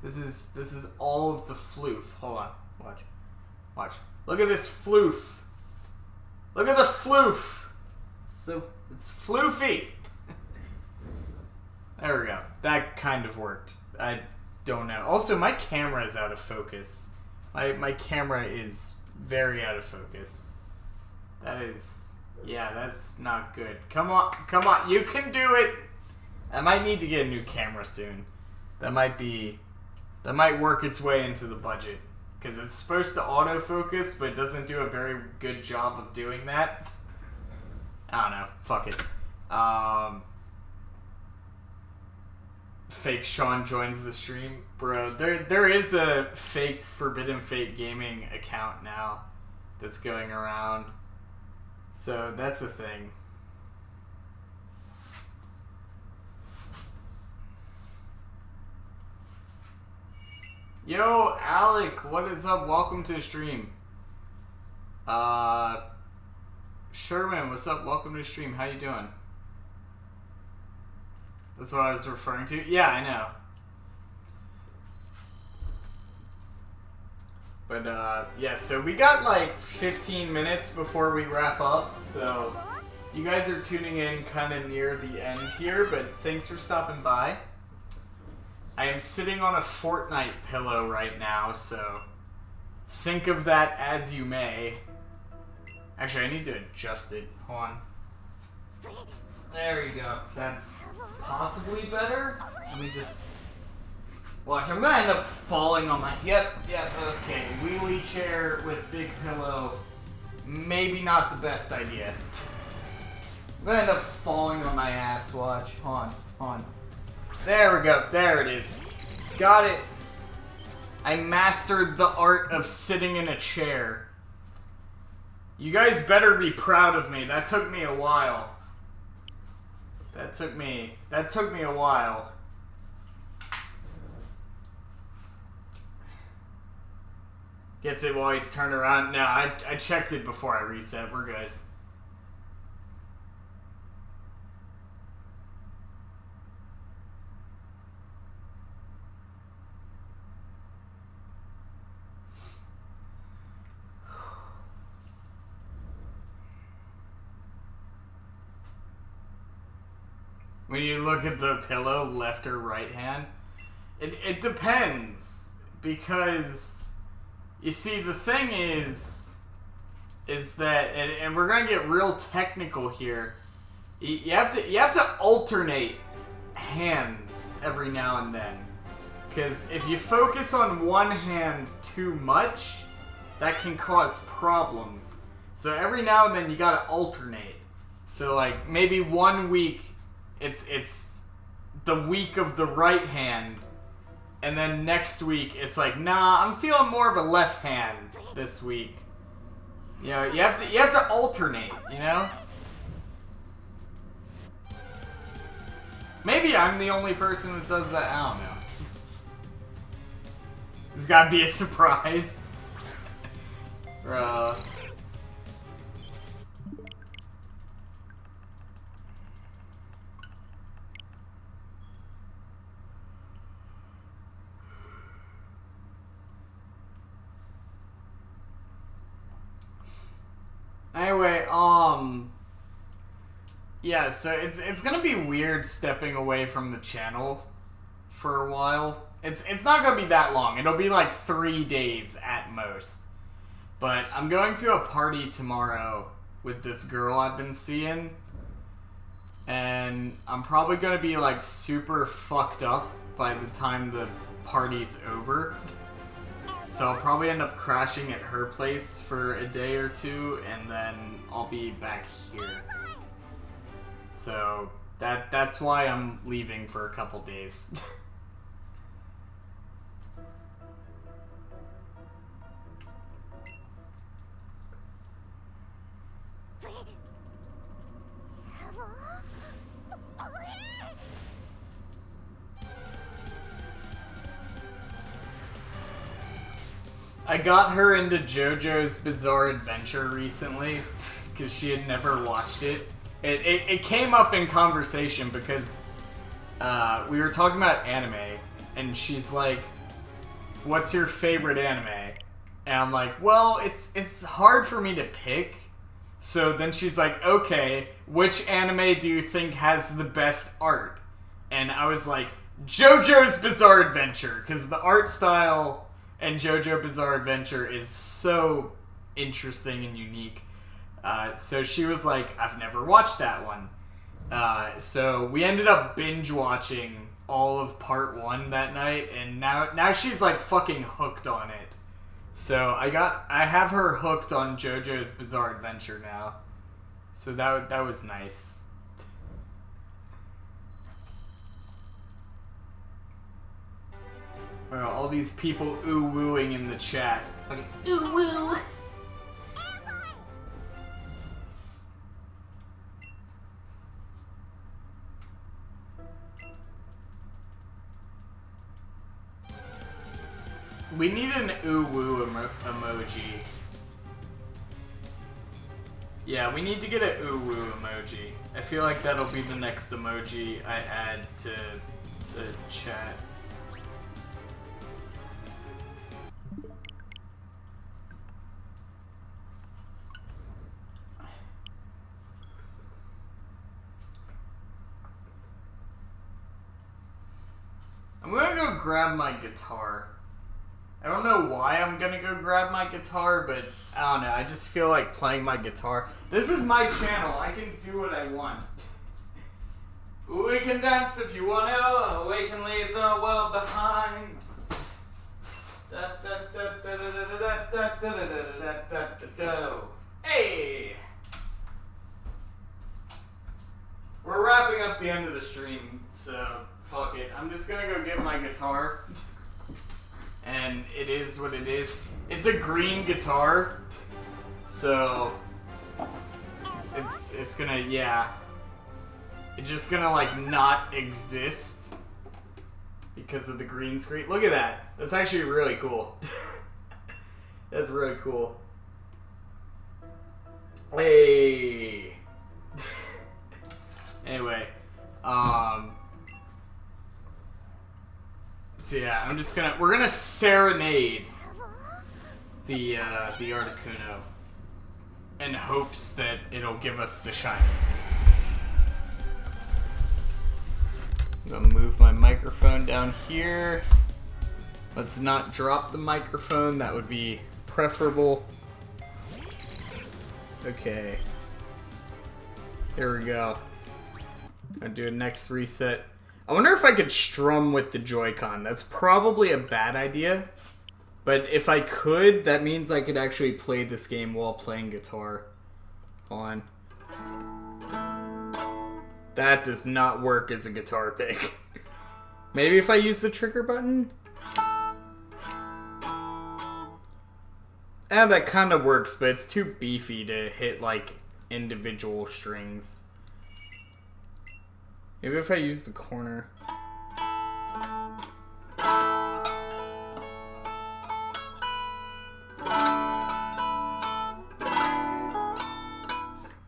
A: This is all of the floof. Hold on. Watch. Watch. Look at this floof. Look at the floof. It's floofy. There we go. That kind of worked. I don't know. Also, my camera is out of focus. My camera is very out of focus. That is... yeah, that's not good. Come on. Come on. You can do it. I might need to get a new camera soon. That might work its way into the budget. Because it's supposed to autofocus, but it doesn't do a very good job of doing that. I don't know. Fuck it. Fake Sean joins the stream. Bro, there is a fake Forbidden Fate Gaming account now that's going around. So that's a thing. Yo, Alec, what is up? Welcome to the stream. Sherman, what's up? Welcome to the stream. How you doing? That's what I was referring to. Yeah, I know. But, yeah, so we got like 15 minutes before we wrap up, so you guys are tuning in kind of near the end here, but thanks for stopping by. I am sitting on a Fortnite pillow right now, so think of that as you may. Actually, I need to adjust it. Hold on. There you go. That's possibly better. Let me just... watch, I'm gonna end up falling on my... Yep, okay. Wheelie chair with big pillow. Maybe not the best idea. I'm gonna end up falling on my ass, watch. Hold on. There we go. There it is. Got it. I mastered the art of sitting in a chair. You guys better be proud of me. That took me a while. That took me a while. Gets it while he's turned around. No, I checked it before I reset. We're good. When you look at the pillow, left or right hand, it depends, because you see the thing is that, and we're gonna get real technical here. You have to alternate hands every now and then, because if you focus on one hand too much, that can cause problems. So every now and then you gotta alternate. So like maybe 1 week. It's the week of the right hand, and then next week it's like, nah, I'm feeling more of a left hand this week. You know, you have to alternate, you know? Maybe I'm the only person that does that, I don't know. There's gotta be a surprise. Bruh. Anyway, yeah, so it's gonna be weird stepping away from the channel for a while. It's not gonna be that long. It'll be like 3 days at most. But I'm going to a party tomorrow with this girl I've been seeing, and I'm probably gonna be like super fucked up by the time the party's over. So I'll probably end up crashing at her place for a day or two, and then I'll be back here. So that's why I'm leaving for a couple days. I got her into JoJo's Bizarre Adventure recently because she had never watched it. It came up in conversation because we were talking about anime, and she's like, "What's your favorite anime?" And I'm like, "Well, it's hard for me to pick." So then she's like, "Okay, which anime do you think has the best art?" And I was like, JoJo's Bizarre Adventure, because the art style and JoJo Bizarre Adventure is so interesting and unique. So she was like, I've never watched that one. So we ended up binge watching all of part 1 that night, and now she's like fucking hooked on it. So I have her hooked on JoJo's Bizarre Adventure now. So that was nice. All these people ooh-wooing in the chat. Okay. Ooh-woo! We need an ooh-woo emoji. Yeah, we need to get an ooh-woo emoji. I feel like that'll be the next emoji I add to the chat. I'm gonna go grab my guitar. I don't know why I'm gonna go grab my guitar, but I don't know. I just feel like playing my guitar. This is my channel. I can do what I want. We can dance if you want to. We can leave the world behind. Hey! We're wrapping up the end of the stream, so fuck it. I'm just gonna go get my guitar. And it is what it is. It's a green guitar, so it's gonna, yeah. It's just gonna like not exist because of the green screen. Look at that. That's actually really cool. That's really cool. Hey. Anyway, so yeah, we're gonna serenade the Articuno in hopes that it'll give us the shiny. I'm gonna move my microphone down here. Let's not drop the microphone, that would be preferable. Okay. Here we go. Gonna do a next reset. I wonder if I could strum with the Joy-Con. That's probably a bad idea. But if I could, that means I could actually play this game while playing guitar. Hold on. That does not work as a guitar pick. Maybe if I use the trigger button? That kind of works, but it's too beefy to hit, like, individual strings. Maybe if I use the corner.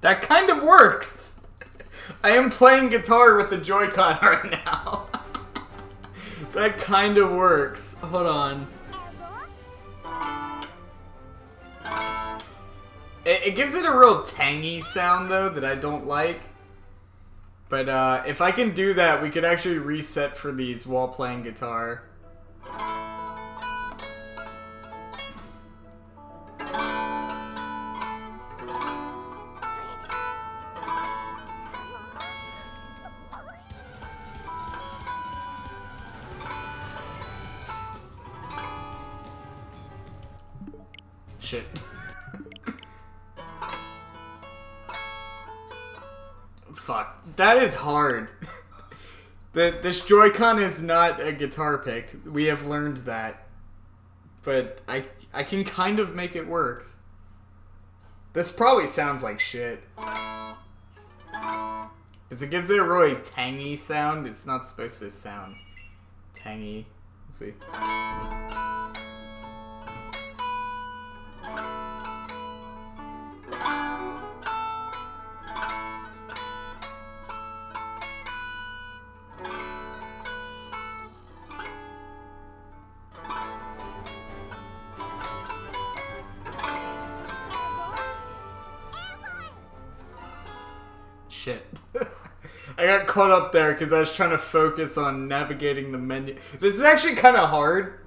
A: That kind of works! I am playing guitar with the Joy-Con right now. That kind of works. Hold on. It gives it a real tangy sound, though, that I don't like. But if I can do that, we could actually reset for these while playing guitar. Shit. Fuck. That is hard. This Joy-Con is not a guitar pick. We have learned that. But I can kind of make it work. This probably sounds like shit. Because it gives it a really tangy sound. It's not supposed to sound tangy. Let's see. Shit. I got caught up there because I was trying to focus on navigating the menu. This is actually kind of hard.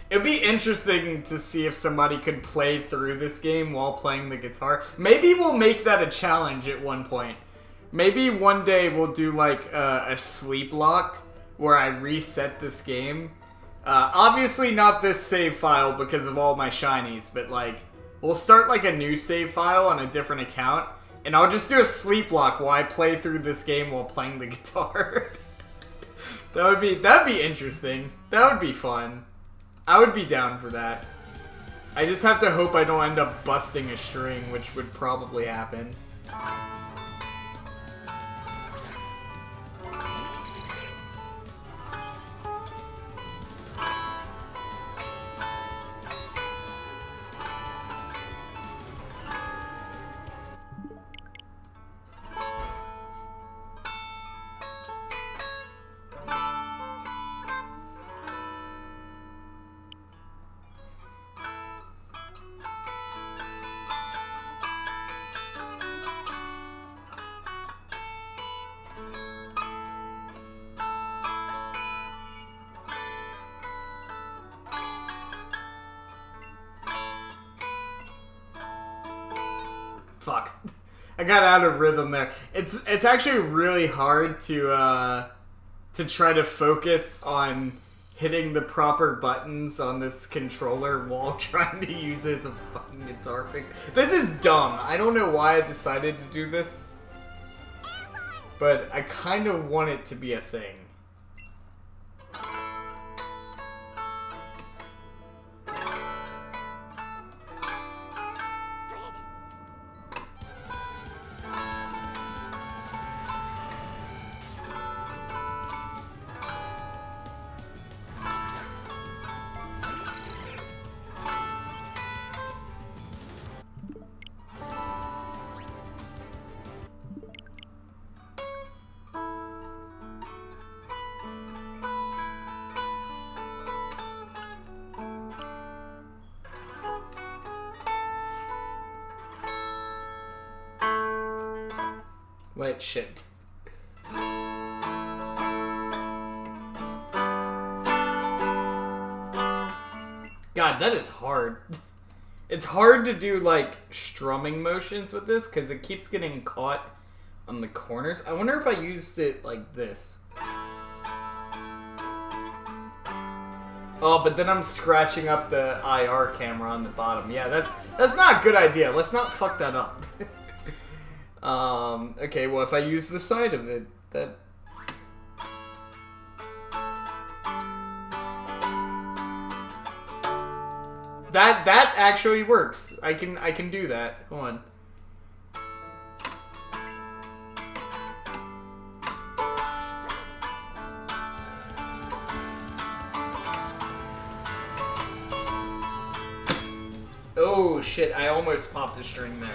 A: It'd be interesting to see if somebody could play through this game while playing the guitar. Maybe we'll make that a challenge at one point. Maybe one day we'll do like a sleep lock where I reset this game. Obviously not this save file because of all my shinies, but like we'll start like a new save file on a different account. And I'll just do a sleep lock while I play through this game while playing the guitar. That'd be interesting. That would be fun. I would be down for that. I just have to hope I don't end up busting a string, which would probably happen. Fuck. I got out of rhythm there. It's actually really hard to try to focus on hitting the proper buttons on this controller while trying to use it as a fucking guitar pick. This is dumb. I don't know why I decided to do this, but I kind of want it to be a thing. Wait, shit. God, that is hard. It's hard to do, like, strumming motions with this, because it keeps getting caught on the corners. I wonder if I used it like this. Oh, but then I'm scratching up the IR camera on the bottom. Yeah, that's not a good idea. Let's not fuck that up. Okay, well, if I use the side of it, that... That actually works. I can do that. Hold on. Oh shit, I almost popped a string there.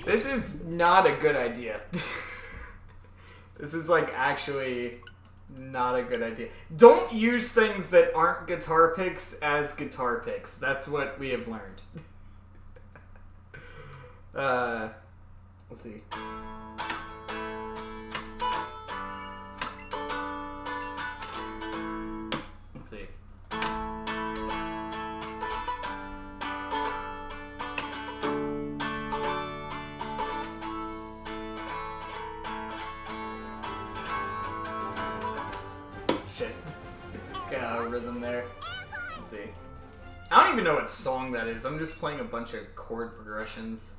A: This is not a good idea. This is like actually not a good idea. Don't use things that aren't guitar picks as guitar picks. That's what we have learned. Let's see. Let's see. Shit. Got out of rhythm there. Let's see. I don't even know what song that is. I'm just playing a bunch of chord progressions.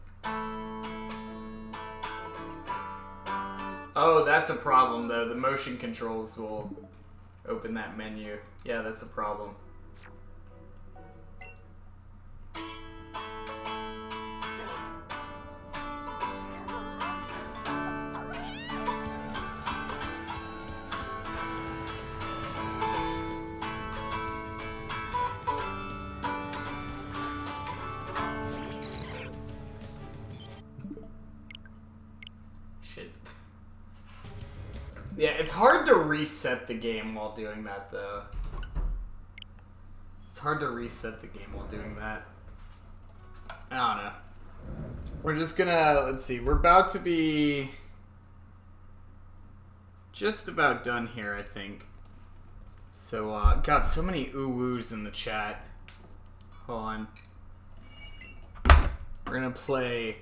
A: Oh, that's a problem, though. The motion controls will open that menu. Yeah, that's a problem. Yeah, it's hard to reset the game while doing that, though. It's hard to reset the game while doing that. I don't know. We're just gonna, let's see, we're about to be just about done here, I think. So, got so many ooh-woos in the chat. Hold on. We're gonna play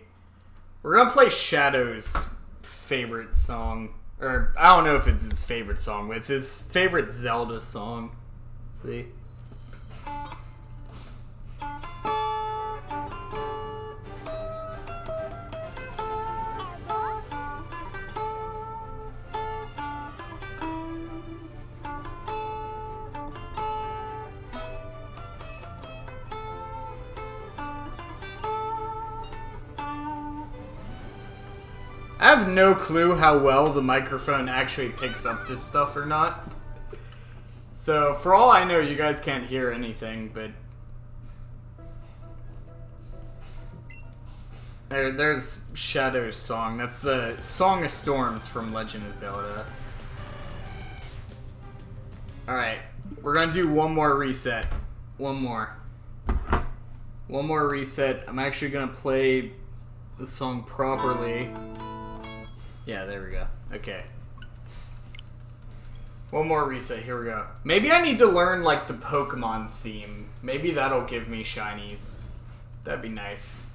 A: Shadow's favorite song. Or, I don't know if it's his favorite song, but it's his favorite Zelda song. Let's see. I have no clue how well the microphone actually picks up this stuff or not. So, for all I know, you guys can't hear anything, but... There's Shadow's song. That's the Song of Storms from Legend of Zelda. Alright, we're gonna do one more reset. One more reset. I'm actually gonna play the song properly. Yeah, there we go. Okay. One more reset. Here we go. Maybe I need to learn, like, the Pokemon theme. Maybe that'll give me shinies. That'd be nice.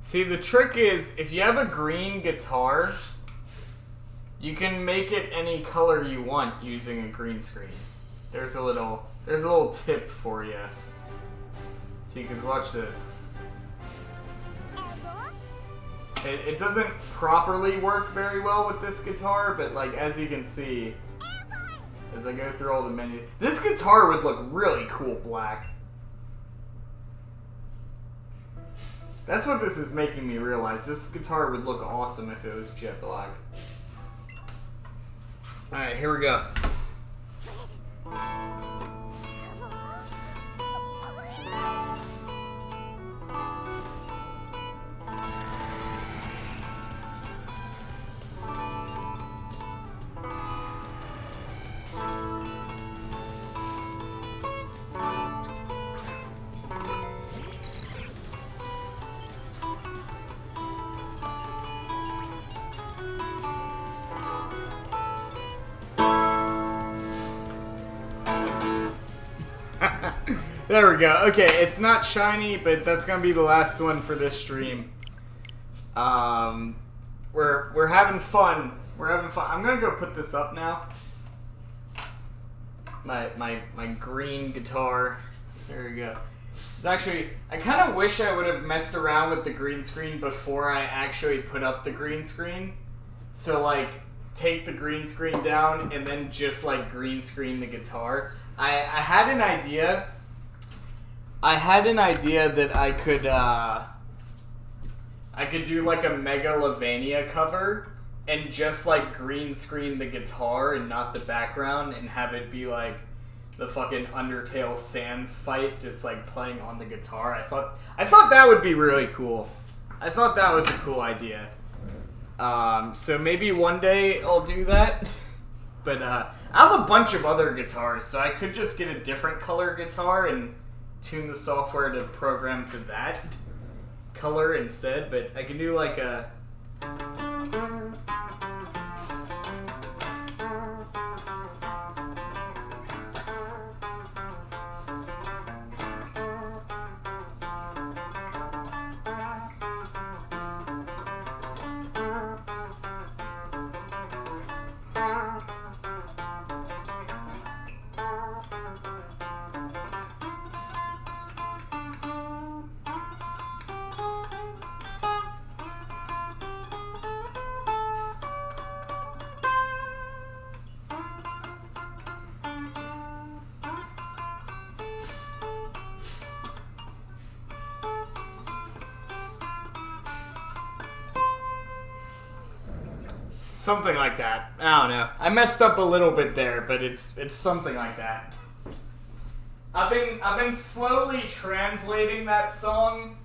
A: See, the trick is, if you have a green guitar, you can make it any color you want using a green screen. There's a little tip for you. See, because watch this. It doesn't properly work very well with this guitar, but like as you can see, as I go through all the menus, this guitar would look really cool black. That's what this is making me realize. This guitar would look awesome if it was jet black. Alright, here we go. There we go. Okay, it's not shiny, but that's gonna be the last one for this stream. We're having fun. We're having fun. I'm gonna go put this up now. My green guitar. There we go. It's actually, I kind of wish I would have messed around with the green screen before I actually put up the green screen. So like, take the green screen down and then just like green screen the guitar. I had an idea. That I could do like a Megalovania cover and just like green screen the guitar and not the background and have it be like the fucking Undertale Sans fight just like playing on the guitar. I thought that would be really cool. I thought that was a cool idea. So maybe one day I'll do that. But I have a bunch of other guitars, so I could just get a different color guitar and tune the software to program to that color instead. But I can do like a... Something like that. I don't know. I messed up a little bit there, but it's something like that. I've been slowly translating that song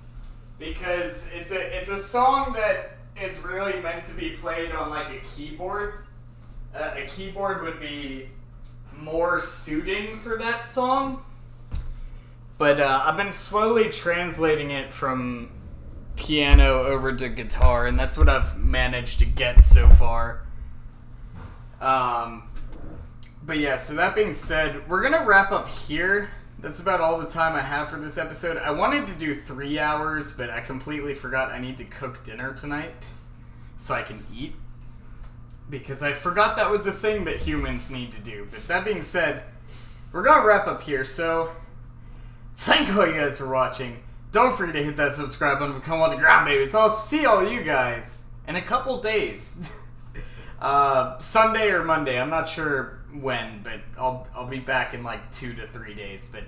A: because it's a song that is really meant to be played on like a keyboard. A keyboard would be more suiting for that song. But I've been slowly translating it from piano over to guitar, and that's what I've managed to get so far. But yeah, so that being said, we're gonna wrap up here. That's about all the time I have for this episode. I wanted to do 3 hours, but I completely forgot I need to cook dinner tonight so I can eat. Because I forgot that was a thing that humans need to do. But that being said, we're gonna wrap up here, so thank all you guys for watching. Don't forget to hit that subscribe button and become one of the ground babies. I'll see all you guys in a couple days. Sunday or Monday, I'm not sure when, but I'll be back in like 2 to 3 days. But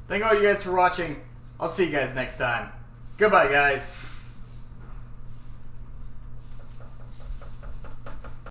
A: thank all you guys for watching. I'll see you guys next time. Goodbye, guys.